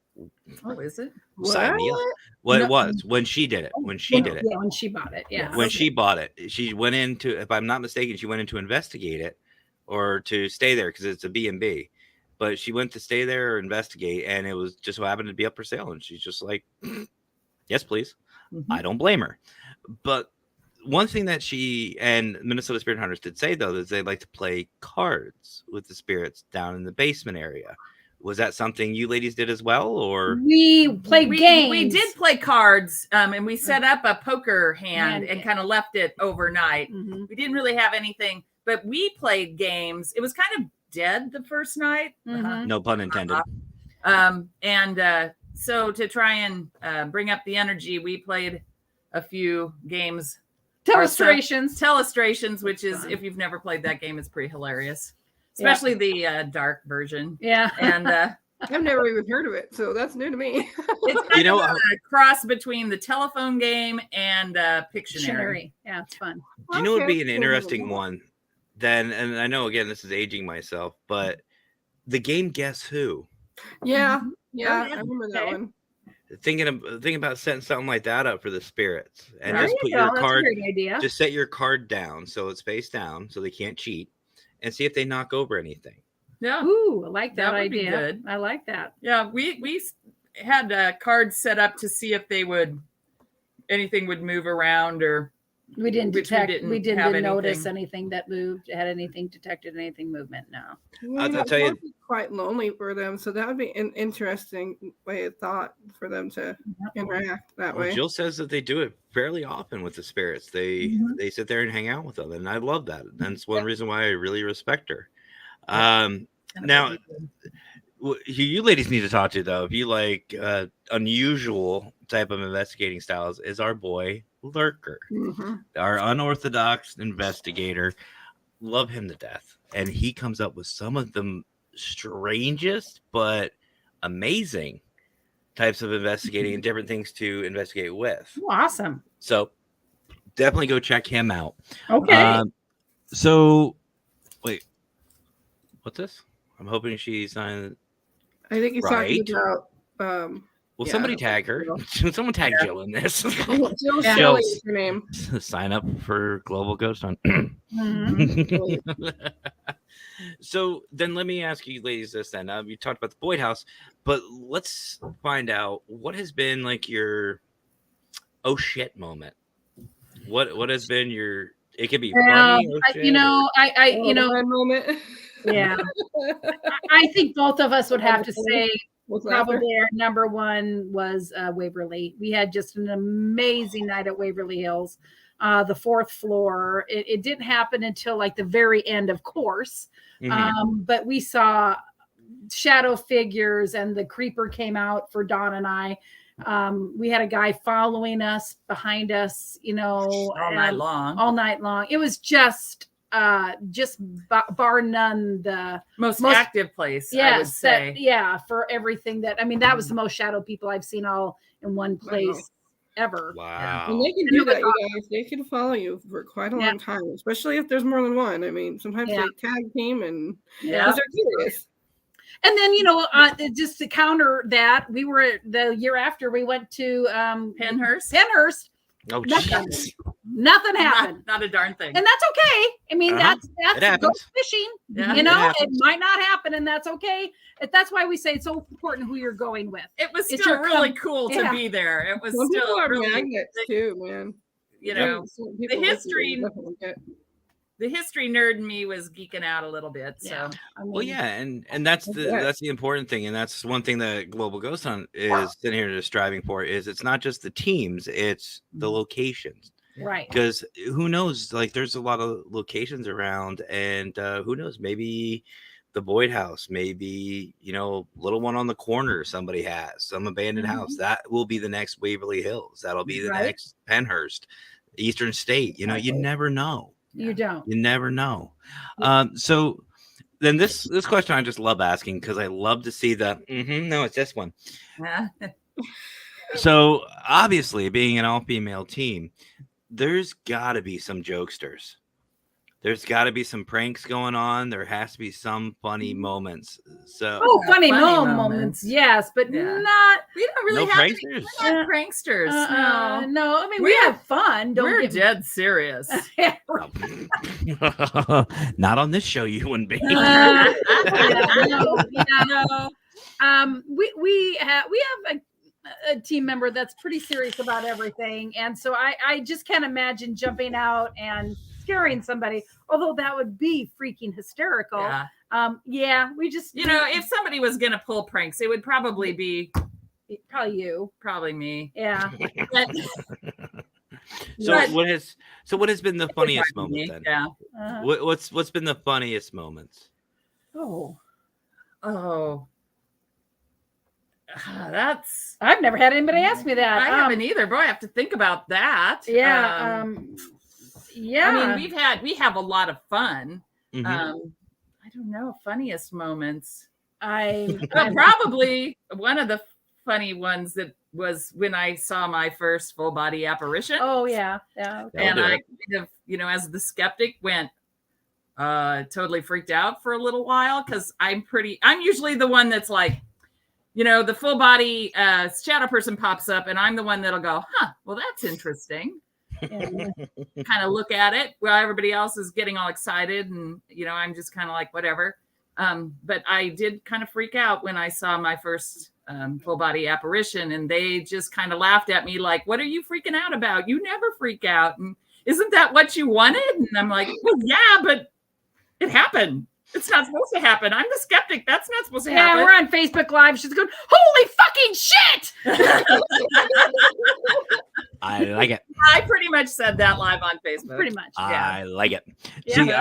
Oh, is it? Sign me up. Well, it was when she did it. When she did it. Yeah, when she bought it. Yeah. When she bought it, she went into, if I'm not mistaken, she went in to investigate it or to stay there because it's a B&B. But she went to stay there or investigate, and it was just so happened to be up for sale. And she's just like, yes, please. I don't blame her. But one thing that she and Minnesota Spirit Hunters did say, though, is they like to play cards with the spirits down in the basement area. Was that something you ladies did as well, or we played games? We did play cards, and we set up a poker hand and kind of left it overnight. We didn't really have anything, but we played games. It was kind of dead the first night. No pun intended. So to try and bring up the energy, we played a few games. Telestrations, which is, if you've never played that game, it's pretty hilarious. Especially the dark version. Yeah. And I've never even heard of it, so that's new to me. It's kind of a cross between the telephone game and Pictionary. Yeah, it's fun. Do you know what would be an interesting one? Then, and I know again this is aging myself, but the game Guess Who. Yeah, Mhm. yeah, yeah. I remember that Okay. one. Thinking about setting something like that up for the spirits, and There just you put go. your That's a card. great idea. Just set your card down so it's face down, so they can't cheat, and see if they knock over anything. Yeah. Ooh, I like that, That would be idea. good. I like that. Yeah, we had cards set up to see if anything would move around, or We didn't Which we detect. didn't We didn't have notice anything. anything that moved. Had anything detected anything movement? No. Well, I'll you know, tell you- it must be quite lonely for them, so that would be an interesting way of thought for them to interact that Well, way. Jill says that they do it fairly often with the spirits. Mhm. They sit there and hang out with them, and I love that. That's one reason why I really respect her. Now, who you ladies need to talk to, though, if you like unusual type of investigating styles, is our boy Lurker, Mhm. our unorthodox investigator. Love him to death, and he comes up with some of the strangest but amazing types of investigating and different things to investigate with. Ooh, awesome. So definitely go check him out. Okay. So Wait, what's this? I'm hoping she's on. I think he's talking Right. about Will Yeah, somebody I don't tag her? Someone tag Jill in this. Jill Yeah. Shelley is her name. Sign up for Global Ghost Hunt. Mhm. So then let me ask you ladies this then. You talked about the Boyd House, but let's find out what has been like your oh shit moment. What has been your, it could be funny, oh shit, you know, One moment. yeah. I think both of us would have to say What's that? probably our number one was Waverly. We had just an amazing night at Waverly Hills. The fourth floor. It didn't happen until like the very end, of course. Mhm. But we saw shadow figures, and the creeper came out for Dawn and I. We had a guy following us behind us, you know, all night long. all night long. It was just bar none the Most most- active place, I would yes say. for everything that, I mean, that was the most shadow people I've seen all in one place ever. Wow. And they can And do it was that, you guys. They can follow you for quite a Yeah. long time, especially if there's more than one. I mean, sometimes Yeah. they tag team and Yeah. because they're curious. And then, you know, just to counter that, we were the year after we went to Penhurst. Oh, Nothing. jeez. Nothing happened. Not a darn thing. And that's okay. I mean, Uh-huh. It that's happens. ghost fishing. Yeah. You It know, it happens. might not happen, and that's okay. That's why we say it's so important who you're going with. It was It's still your really cool to yeah. be there. It was Some people still are really, magnets too, man. you know, Some people the like you, history- definitely get- the history nerd in me was geeking out a little bit. So Yeah. I mean, Well, yeah, and that's Yeah. that's the important thing, and that's one thing that Global Ghost Hunt is sitting here just striving for, is it's not just the teams, it's the locations. right. Because who knows, like there's a lot of locations around, and who knows, maybe the Boyd House, maybe, you know, little one on the corner somebody has, some abandoned house, that will be the next Waverly Hills, that'll be the Right. next Penhurst, Eastern State. You know, you never know. You don't. You never know. So then this question I just love asking, because I love to see the no, it's this one. So obviously, being an all-female team, there's got to be some jokesters. There's got to be some pranks going on. There has to be some funny moments. So Oh, funny, Funny moments. moments. Yes, but Yeah. not. we don't really no have to be pranksters. pranksters. No, I mean, we We're- have fun. Don't We're get dead serious. Yeah, Not on this show, you wouldn't be. yeah, no. We have a team member that's pretty serious about everything, and so I just can't imagine jumping out and scaring somebody. Although that would be freaking hysterical. Yeah. We just You know, if somebody was going to pull pranks, it would probably be probably you. probably me. Yeah. But So But- what has been the funniest probably me, moment then? Yeah. Uh, What's been the funniest moments? oh, That's I've never had anybody ask me that. I haven't either. Boy, I have to think about that. Yeah. Yeah. I mean, we have a lot of fun. Mhm. I don't know, funniest moments. I'm Well, probably one of the funny ones that was when I saw my first full body apparition. oh yeah. Yeah. That'll And do I it. kind of, you know, as the skeptic went totally freaked out for a little while, because I'm usually the one that's like, the full body shadow person pops up, and I'm the one that'll go, huh, well, that's interesting. And kind of look at it while everybody else is getting all excited. And, I'm just kind of like, whatever. But I did kind of freak out when I saw my first full body apparition, and they just kind of laughed at me like, what are you freaking out about? You never freak out. And isn't that what you wanted? And I'm like, well, yeah, but it happened. It's not supposed to happen. I'm the skeptic. That's not supposed to happen. Yeah, we're on Facebook Live. She's going, holy fucking shit! I like it. I pretty much said that live on Facebook. Pretty much. I like it. Yeah. See,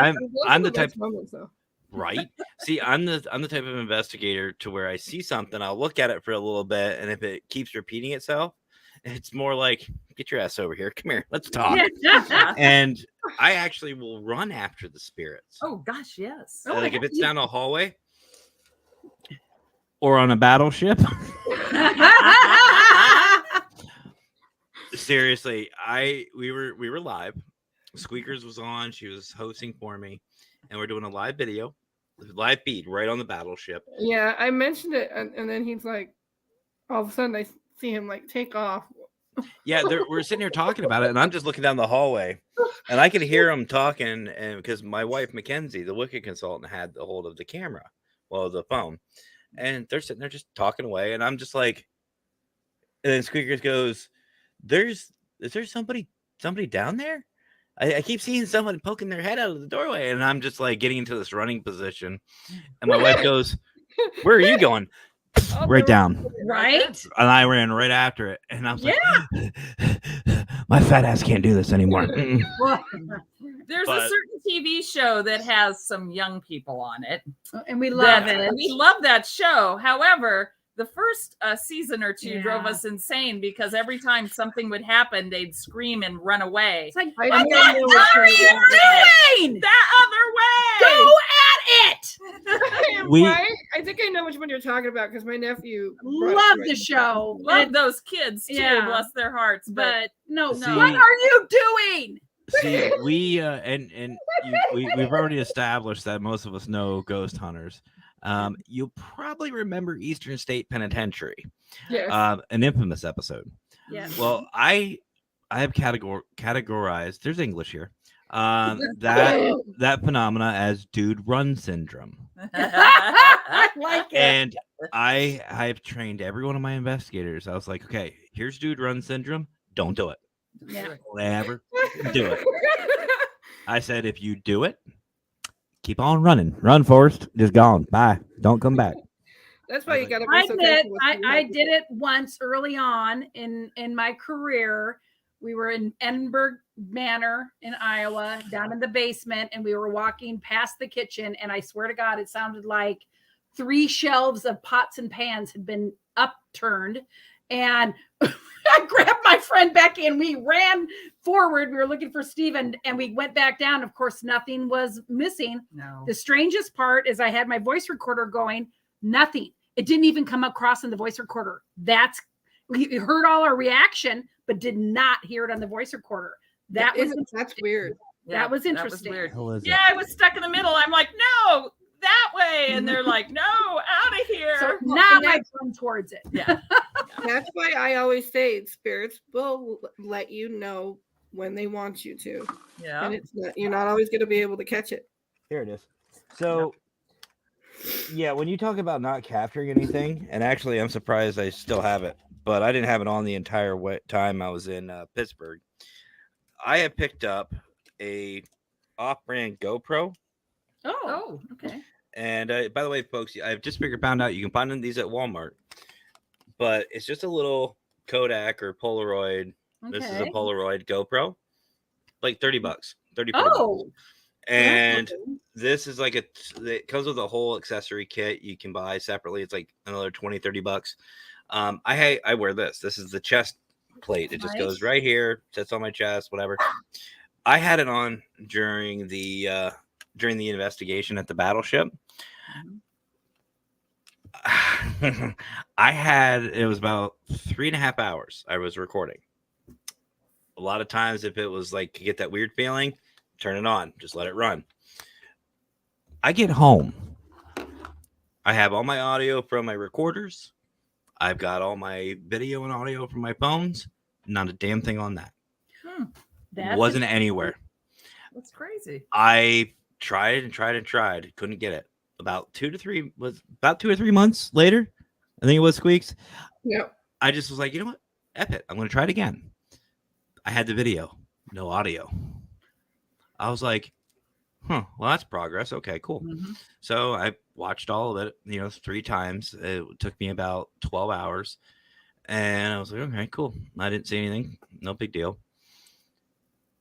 I'm the type. Moments, though. Right. See, I'm the type of investigator to where I see something, I'll look at it for a little bit, and if it keeps repeating itself, it's more like, get your ass over here. Come here. Let's talk. And I actually will run after the spirits. Oh gosh, yes. Like if it's down a hallway or on a battleship. Seriously, we were live. Squeakers was on. She was hosting for me, and we're doing a live video, live feed right on the battleship. Yeah, I mentioned it, and then he's like, all of a sudden I see him like take off. Yeah, we're sitting here talking about it, and I'm just looking down the hallway, and I could hear them talking, and because my wife Mackenzie, the Wicked consultant, had the hold of the camera, the phone, and they're sitting there just talking away, and I'm just like, and then Squeakers goes, is there somebody down there? I keep seeing someone poking their head out of the doorway, and I'm just like getting into this running position, and my wife goes, where are you going? Right down. Right? And I ran right after it. And I was like, my fat ass can't do this anymore. There's a certain TV show that has some young people on it. And we love it. We love that show. However, the first season or two drove us insane because every time something would happen, they'd scream and run away. It's like, I what know the hell are you doing? That other way. Go at it. Right? I think I know which one you're talking about because my nephew Love the show. Love those kids too. Yeah. Bless their hearts. But no, See- what are you doing? See, we we've already established that most of us know ghost hunters. You'll probably remember Eastern State Penitentiary, Yes. an infamous episode. Yeah. Well, I have categorized. There's English here. That phenomena as dude run syndrome. I like it. And I've trained every one of my investigators. I was like, okay, here's dude run syndrome. Don't do it. Yeah. Never do it. I said, if you do it, keep on running. Run, Forrest. Just gone. Bye. Don't come back. That's why you got to I be so did. careful with who you I have. did it once early on in my career. We were in Edinburgh Manor in Iowa, down in the basement, and we were walking past the kitchen. And I swear to God, it sounded like 3 shelves of pots and pans had been upturned. And I grabbed my friend Becky and we ran forward. We were looking for Steven and we went back down. Of course, nothing was missing. No. The strangest part is I had my voice recorder going, nothing. It didn't even come across in the voice recorder. We heard all our reaction, but did not hear it on the voice recorder. That's weird. That was interesting. weird. Hell is Yeah, I was stuck in the middle. I'm like, no, that way. And they're like, no, out of here. So now and I that's- come towards it. Yeah. That's why I always say spirits will let you know when they want you to, Yeah. and you're not always going to be able to catch it. Here it is. So, yeah, when you talk about not capturing anything, and actually, I'm surprised I still have it, but I didn't have it on the entire time I was in Pittsburgh. I had picked up a off-brand GoPro, Oh, okay. and by the way, folks, I've just found out you can find these at Walmart, but it's just a little Kodak or Polaroid. This is a Okay. Polaroid GoPro, like $30, $30. Oh, And this is like it comes with a whole accessory kit you can buy separately. It's like another $20-$30. I wear this. This is the chest plate. It just Nice. goes right here, sits on my chest, whatever. I had it on during the investigation at the battleship. It was about 3.5 hours I was recording. A lot of times if it was like you get that weird feeling, turn it on, just let it run. I get home. I have all my audio from my recorders. I've got all my video and audio from my phones. Not a damn thing on that. That's Wasn't anywhere. That's crazy. I tried and tried and tried. Couldn't get it. About 2 or 3 months later, I think it was, Squeaks. Yep. I just was like, you know what? F it. I'm going to try it again. I had the video, no audio. I was like, well, that's progress. Okay, cool. Mm-hmm. So I watched all of it, 3 times. It took me about 12 hours. And I was like, okay, cool. I didn't see anything. No big deal.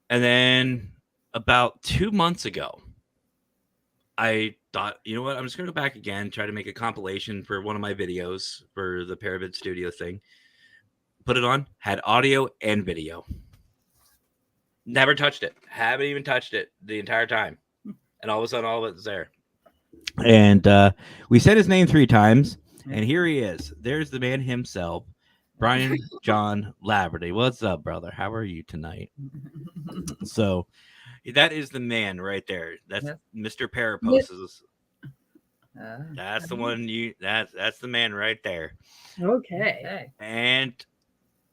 And then about 2 months ago, I thought, you know what? I'm just going to go back again, try to make a compilation for one of my videos for the Paravid Studio thing. Put it on, had audio and video. Never touched it. Haven't even touched it the entire time. And all of a sudden, all of it's there. And we said his name 3 times, and here he is. There's the man himself, Brian John Laverty. What's up, brother? How are you tonight? So that is the man right there. That's Mr. Parapost. That's the one that's the man right there. Okay. And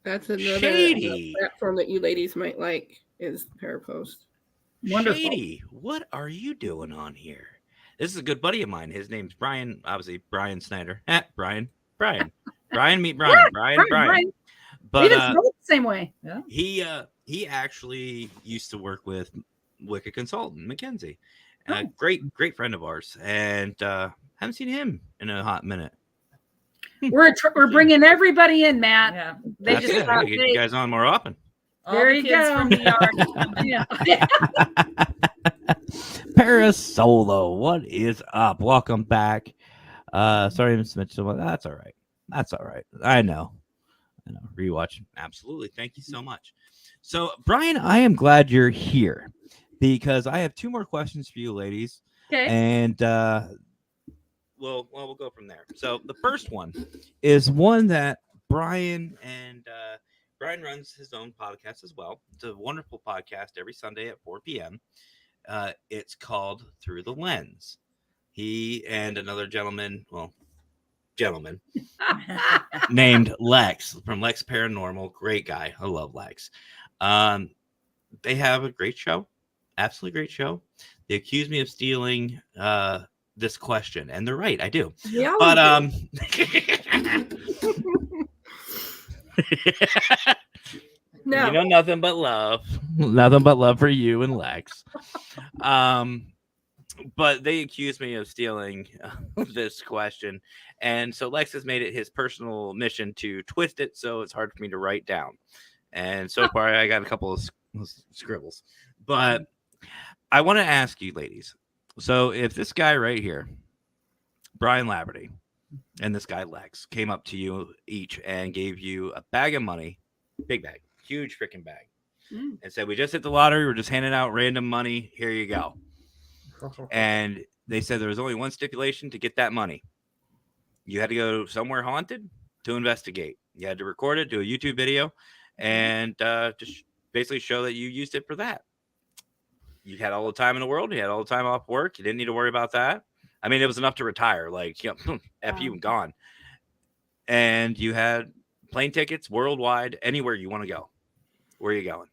That's another Shady platform that you ladies might like is Parapost. Wonderful. Shady, what are you doing on here? This is a good buddy of mine. His name's Brian, obviously Brian Snyder. Brian. Meet Brian. Brian. But we didn't spell it the same way. Yeah. he actually used to work with Wicca Consultant Mackenzie. Great friend of ours, and haven't seen him in a hot minute. We're bringing everybody in, Matt. Yeah. They That's just it. I get you guys on more often. There All you the kids go. from the yard. Yeah. Parasolo, what is up? Welcome back. Sorry, Mr. Mitchell. That's all right. I know. Rewatch. Absolutely. Thank you so much. So, Brian, I am glad you're here because I have 2 more questions for you, ladies. Okay. And We'll go from there. So the first one is one that Brian runs his own podcast as well. It's a wonderful podcast every Sunday at 4 p.m. It's called Through the Lens. He and another gentleman named Lex from Lex Paranormal. Great guy. I love Lex. They have a great show. Absolutely great show. They accuse me of stealing this question, and they're right. I do. Yeah. But no. Nothing but love for you and Lex. But they accused me of stealing this question, and so Lex has made it his personal mission to twist it so it's hard for me to write down. And so far, I got a couple of scribbles. But I want to ask you, ladies. So if this guy right here, Brian Laverty, and this guy Lex came up to you each and gave you a bag of money, big bag, huge freaking bag, and said, we just hit the lottery. We're just handing out random money. Here you go. And they said there was only one stipulation to get that money. You had to go somewhere haunted to investigate. You had to record it, do a YouTube video, and just basically show that you used it for that. You had all the time in the world. You had all the time off work. You didn't need to worry about that. I mean, it was enough to retire. Like, F you and gone. And you had plane tickets worldwide, anywhere you want to go. Where are you going?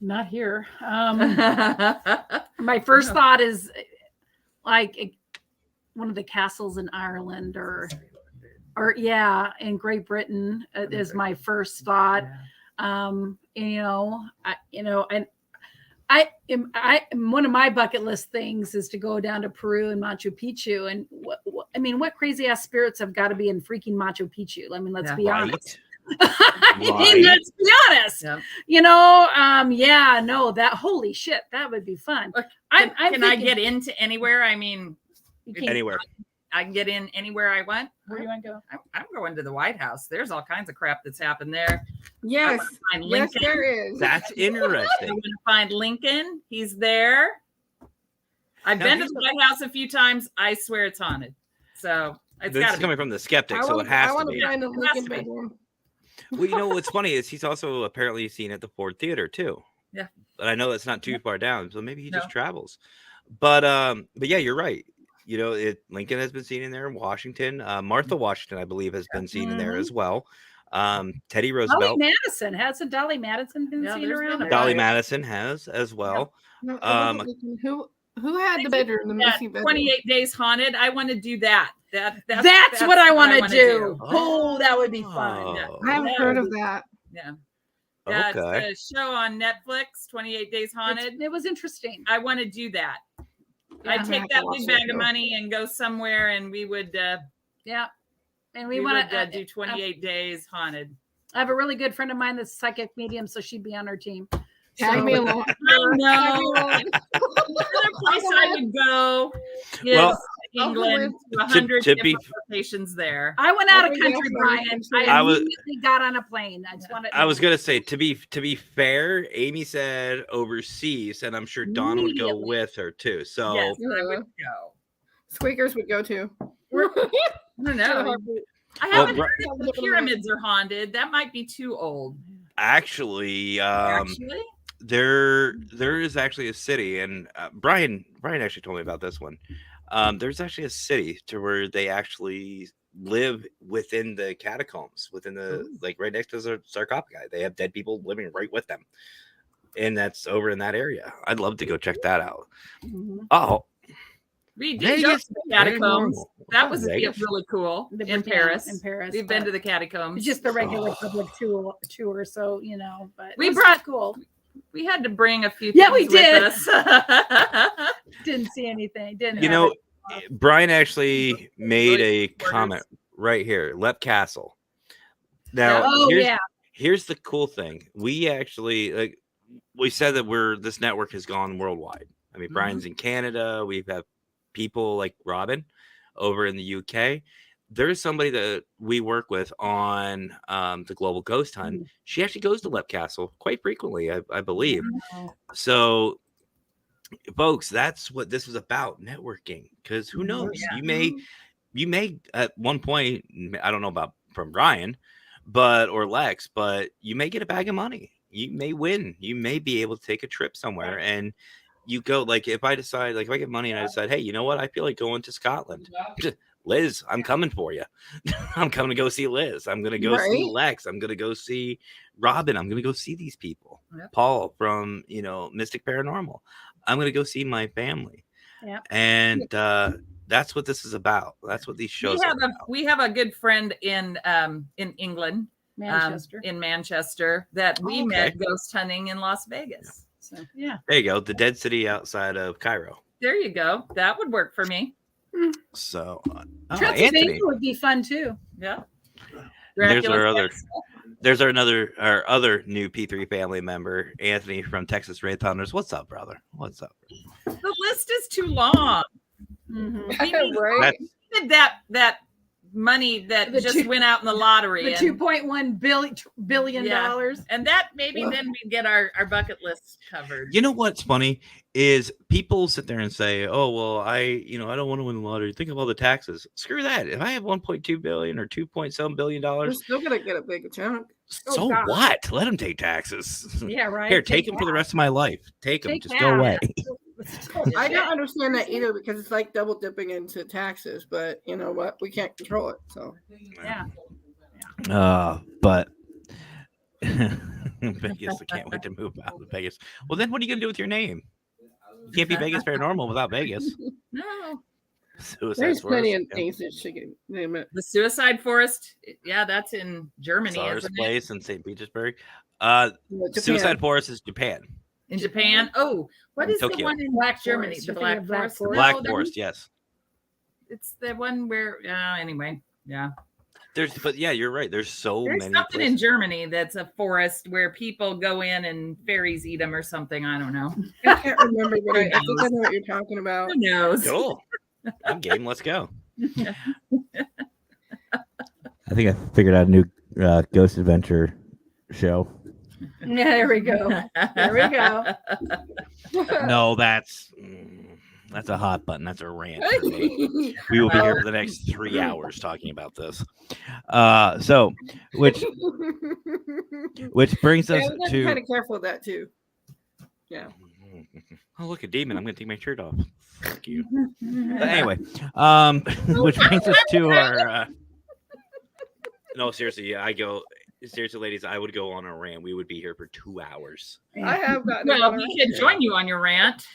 Not here. My first thought is like one of the castles in Ireland or in Great Britain is my first thought. One of my bucket list things is to go down to Peru and Machu Picchu. And what crazy ass spirits have got to be in freaking Machu Picchu? I mean, let's be honest. Let's be honest. That holy shit, that would be fun. Can I get into anywhere? I mean, Anywhere. I can get in anywhere I want. Where do you want to go? I'm going to the White House. There's all kinds of crap that's happened there. Yes. Yes, there is. That's interesting. I'm going to find Lincoln. He's there. I've been to the White House a few times. I swear it's haunted. So it's This is coming from the Skeptic, so it has to be. I want to find a Lincoln bedroom. Well, what's funny is he's also apparently seen at the Ford Theater too. Yeah. But I know that's not too far down, so maybe he just travels. But yeah, you're right. Lincoln has been seen in there. Washington, Martha Washington, I believe, has been seen in there as well. Teddy Dolly Roosevelt, Madison. Hasn't Dolly Madison been Yeah, seen there's around? been a Dolly Right. Madison has as well. No, it Um, wasn't Lincoln. Who had the bedroom, the That missing bedroom? 28 Days Haunted. I want to do that. That's what I want to wanna do. Oh, that would be fun. Yeah. I haven't heard of that. Yeah. Yeah, Okay. it's a show on Netflix, 28 Days Haunted. It was interesting. I want to do that. Yeah. I'd I take have to that watch big that bag of too. money and go somewhere, and we would Yeah. And we we want would to do 28 Days Haunted. I have a really good friend of mine that's a psychic medium, so she'd be on our team. Tag me along. I know. Tag me along. Another place I would go is Well, England. to 100 be- different locations there. I went out of Oh, yeah, country, Brian. I I was- immediately got on a plane. I just wanted. I was gonna say to be fair, Amy said overseas, and I'm sure Dawn would go Immediately. with her too. So Yes, I Yeah. would go. Squeakers would go too. I don't know. I Well, haven't Bri- heard that the pyramids are haunted. That might be too old. actually, Actually, there is actually a city, and Brian actually told me about this one. There's actually a city to where they actually live within the catacombs, within the like right next to the sarcophagi. They have dead people living right with them, and that's over in that area. I'd love to go check that out. Mhm. Oh, we did go Vegas, to the catacombs. Paranormal. That was Vegas. really cool The in Britannia Paris. In Paris, We've been but to the catacombs. it's just the regular Oh. public tour, so but We it was brought- cool. We had to bring a few. Yeah, we things with did. us. Didn't see anything. Didn't you have know, it. Brian actually made a Quarters. comment right here, Lep Castle. Now, Oh here's, yeah. here's the cool thing. We actually we said that this network has gone worldwide. I mean, Brian's in Canada. We've had people like Robin over in the UK. There's somebody that we work with on the Global Ghost Hunt. She actually goes to Lep Castle quite frequently, I believe. So, folks, that's what this is about, networking. Because who knows? Yeah. You may at one point, I don't know about from Brian, or Lex, but you may get a bag of money. You may win. You may be able to take a trip somewhere, and you go like if I decide, like if I get money and I decide, hey, you know what? I feel like going to Scotland. Liz, I'm coming for you. I'm coming to go see Liz. I'm going to go see Right. Lex. I'm going to go see Robin. I'm going to go see these people. Yep. Paul from, Mystic Paranormal. I'm going to go see my family. Yep. And that's what this is about. That's what these shows are about. We have a good friend in England, Manchester. in Manchester, that we Okay. met ghost hunting in Las Vegas. So yeah. There you go. The dead city outside of Cairo. there you go. That would work for me. So, Transylvania Anthony. would be fun too. Yeah. There's Dracula's our other new P3 family member, Anthony from Texas Ray Thunders. What's up, brother? What's up? The list is too long. Mhm. We need Right. that money that The just two- went out in the lottery. The and, $2.1 billion Yeah. dollars. and that maybe then we get our bucket list covered. You know what's funny is people sit there and say, "Oh, well, I don't want to win the lottery. Think of all the taxes." Screw that. If I have 1.2 billion or 2.7 billion We're dollars, still gonna get a big chunk. so God. what? Let them take taxes. Yeah, right. Here, take them for the rest of my life. Take them. Take Just go that. away. I don't understand that either because it's like double dipping into taxes, but you know what? We can't control it. So Yeah. But Vegas, I can't wait to move out to Vegas. Well, then what are you gonna do with your name? You can't be Vegas Paranormal without Vegas. No. Suicide there's plenty of Forest, things that should get name it. The Suicide Forest, yeah, that's in Germany, Czar's isn't it? place in St. Petersburg. Japan. Suicide Forest is Japan. In Japan. Oh, what is Tokyo. the one in Black Germany? Forest. The You're Black thinking of Black Forest. Forest? Black No, Forest, yes. It's the one where. Anyway, yeah. But yeah, you're right. There's so There's many. something in places. Germany that's a forest where people go in and fairies eat them or something. I don't know. I can't remember, but I think I know what you're talking about. Who knows? Cool. I'm game. Let's go. I think I figured out a new ghost adventure show. Yeah, there we go. There we go. No, that's a hot button. That's a rant. For me. We will be here for the next 3 hours talking about this. So, which brings us Yeah, we gotta be to kind of careful of that too. Yeah. Oh, look, a demon. I'm going to take my shirt off. Fuck you. But Mm-hmm. anyway, which brings us to our. No, seriously, seriously, ladies, I would go on a rant. We would be here for 2 hours. I have gotten. Well, we can join you on your rant.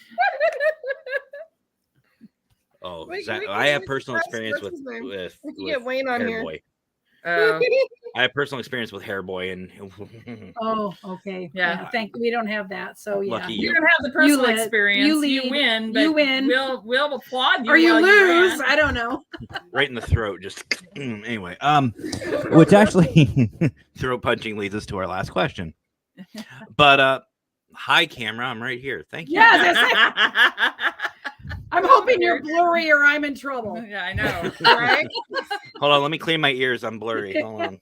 Oh, We I have can- personal what's experience his name? with We can get Wayne on here. Hairboy. Oh, I have personal experience with Hairboy, and Oh, okay. Yeah. We don't have that. So yeah. lucky you you. don't have the personal lead. experience. You You lead. win. But You win. We'll applaud you. Or you while lose. rant. I don't know. Right in the throat. Just anyway. Which actually, Throat punching leads us to our last question. But hi, camera. I'm right here. Thank you. Yes, I'm hoping you're blurry or I'm in trouble. Yeah, I know. Right? Hold on. Let me clean my ears. I'm blurry. Hold on.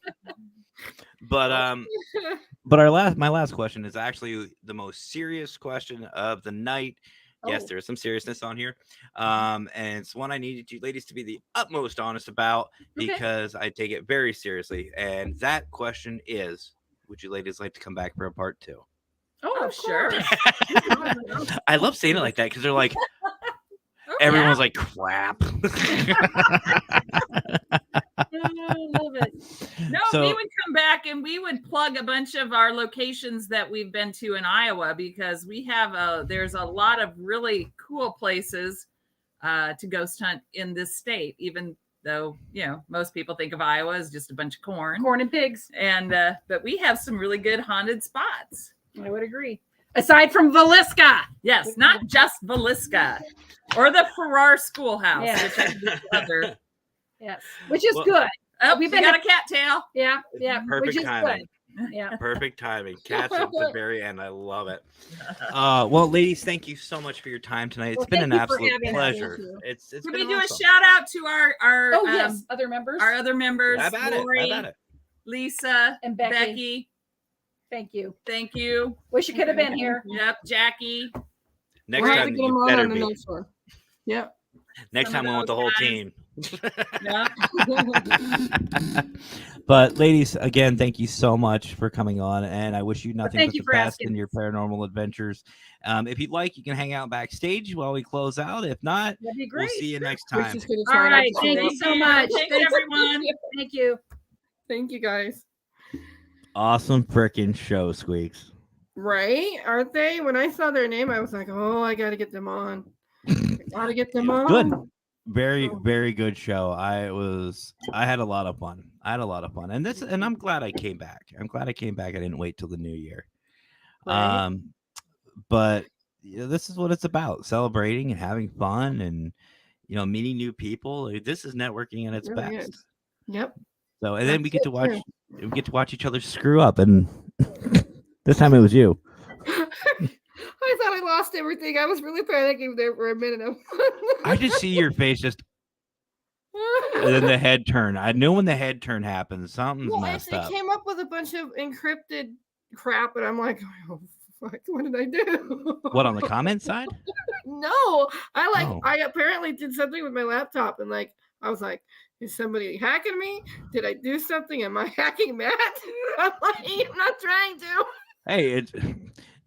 But my last question is actually the most serious question of the night. Yes, Oh. there is some seriousness on here. And it's one I needed you ladies to be the utmost honest about Okay. because I take it very seriously. And that question is, would you ladies like to come back for a part 2? Oh, sure. I love saying it like that because they're like, Oh, everyone's like, crap. I love it. No, So- we would come back and we would plug a bunch of our locations that we've been to in Iowa because we have there's a lot of really cool places to ghost hunt in this state, even though, most people think of Iowa as just a bunch of corn. Corn and pigs. And but we have some really good haunted spots. I would agree. Aside from Villisca. Yes, not just Villisca or the Farrar Schoolhouse, Yeah. which I think is other. Yes. Which is Well- good. Oh, We've we been got a cattail. Yeah. Yeah. Perfect which is timing. good. Yeah. Perfect timing. Cats at the very end. I love it. uh, Well, ladies, thank you so much for your time tonight. It's Well, been an thank you for absolute having us. pleasure. Thank you. It's Did been we do awesome. a shout out to our Oh, yes. Other members. our other members? How about it? How Lori, about it? Lisa, And Becky. Becky. Thank you. Thank you. Wish you could have been here. Yep, Jackie. Next We're gonna time get him you on better the be. next one. Yep. Next Some time of we want the those whole guys. team. Yep. but ladies, again, thank you so much for coming on, and I wish you nothing thank but you the for best asking in your paranormal adventures. If you'd like, you can hang out backstage while we close out. If not, That'd be we'll great. see you next We're time. just gonna All try not right. to Thank show you up. so much. Thanks, everyone. Thank you. Thank you guys. awesome freaking show, Squeaks. Right? Aren't they? When I saw their name, I was like, oh, I gotta get them on. Gotta get them on. Good. Very, Oh. very good show. I had a lot of fun. And I'm glad I came back. I didn't wait till the new year. Right. But this is what it's about: celebrating and having fun, and meeting new people. This is networking at its Really best. is. Yep. So, and then we That's get to it, watch each other screw up, and this time it was you. I thought I lost everything. I was really panicking there for a minute. I just see your face just, and then the head turn. I knew when the head turn happened, something's Well, messed it up. came up with a bunch of encrypted crap, and I'm like, oh, fuck, what did I do? What, on the comment side? No, Oh. I apparently did something with my laptop, and I was like, is somebody hacking me? Did I do something? Am I hacking Matt? I'm like, I'm not trying to. Hey, it's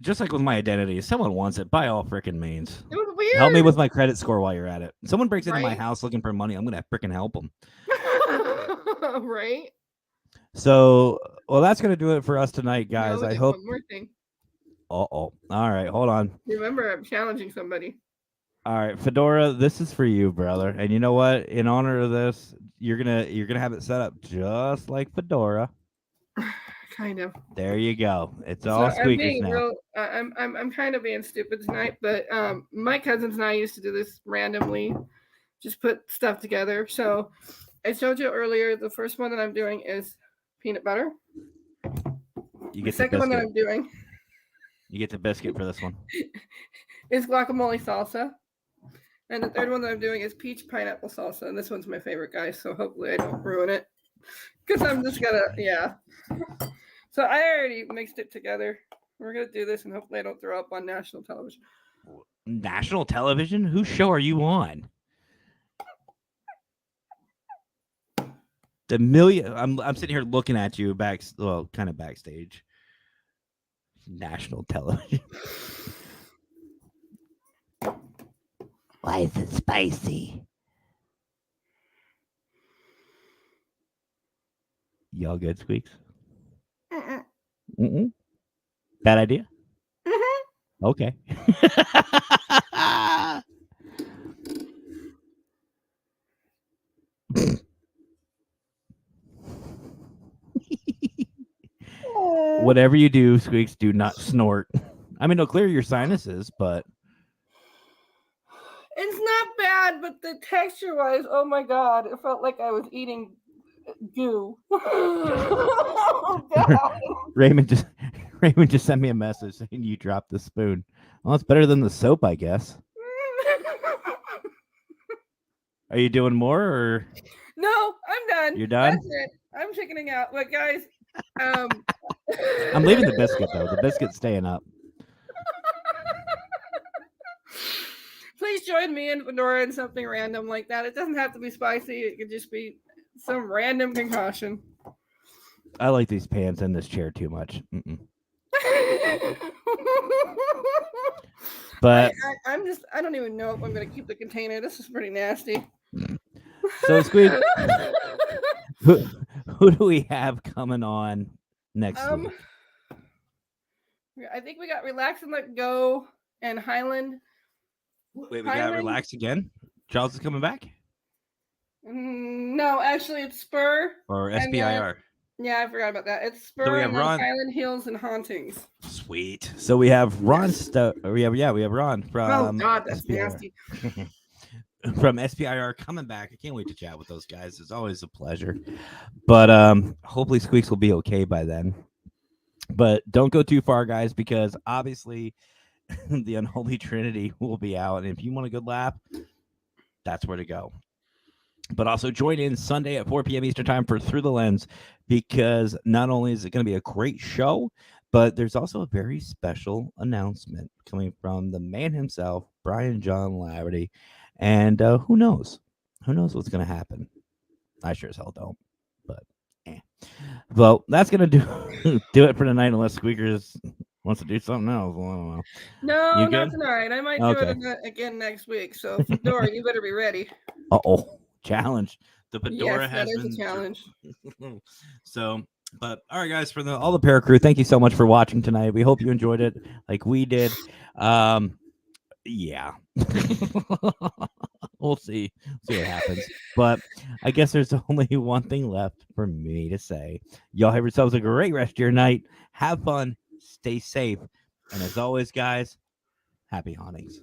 just like with my identity. If someone wants it, by all freaking means. It was weird. Help me with my credit score while you're at it. Someone breaks into my Right. house looking for money, I'm gonna freaking help them. Right? So, well, that's gonna do it for us tonight, guys. No, I there's hope. one more thing. All right, hold on. Remember, I'm challenging somebody. All right, Fedora, this is for you, brother. And you know what? In honor of this, you're gonna have it set up just like Fedora. Kind of. There you go. It's So all I'm squeakers being now. real. I'm kind of being stupid tonight, but my cousins and I used to do this randomly, just put stuff together. So I showed you earlier. The first one that I'm doing is peanut butter. You The get the second one that biscuit. I'm doing You get the biscuit for this one. is guacamole salsa, and the third one that I'm doing is peach pineapple salsa. And this one's my favorite, guys. So hopefully I don't ruin it, because I'm just gonna So I already mixed it together. We're gonna do this, and hopefully I don't throw up on national television. National television? Whose show are you on? I'm sitting here looking at you kind of backstage. National television. Why is it spicy? Y'all good, Squeaks? Mm-mm. Bad idea? Okay. Whatever you do, Squeaks, do not snort. I mean, it'll clear your sinuses, but It's not bad, but the texture-wise, oh my god, it felt like I was eating goo. Oh god. Raymond just sent me a message saying you dropped the spoon. Well, it's better than the soap, I guess. Are you doing more, or No, I'm done. You're done? That's it. I'm chickening out. But guys, I'm leaving the biscuit though. The biscuit's staying up. please join me and Fedora in something random like that. It doesn't have to be spicy. It could just be some random concoction. I like these pants and this chair too much. But I don't even know if I'm going to keep the container. This is pretty nasty. so, Squeak, who do we have coming on next week? I think we got Relax and Let Go and Highland. Wait, we got to relax again? Charles is coming back? No, actually, it's Spur. Or and, SBIR? Yeah, I forgot about that. It's Spur So we have and Ron. Highland Hills and Hauntings. Sweet. So we have Ron. We have Ron from. Oh God, that's SBIR. nasty. From SPIR coming back. I can't wait to chat with those guys. It's always a pleasure. But hopefully Squeaks will be okay by then. But don't go too far, guys, because obviously the Unholy Trinity will be out. And if you want a good laugh, that's where to go. But also join in Sunday at 4 p.m. Eastern Time for Through the Lens, because not only is it going to be a great show, but there's also a very special announcement coming from the man himself, Brian John Laverty. And who knows? Who knows what's going to happen? I sure as hell don't. But, well, that's going to do it for tonight, unless Squeakers wants to do something else. I don't know. No, You not good? tonight. I might do it again next week. So, Fedora, you better be ready. Uh-oh. Challenge. The Fedora Yes, has that is been a challenge. So, but all right, guys, for All the Paracrew, thank you so much for watching tonight. We hope you enjoyed it like we did. Yeah. We'll see what happens. But I guess there's only one thing left for me to say. Y'all have yourselves a great rest of your night. Have fun. Stay safe. And as always, guys, happy hauntings.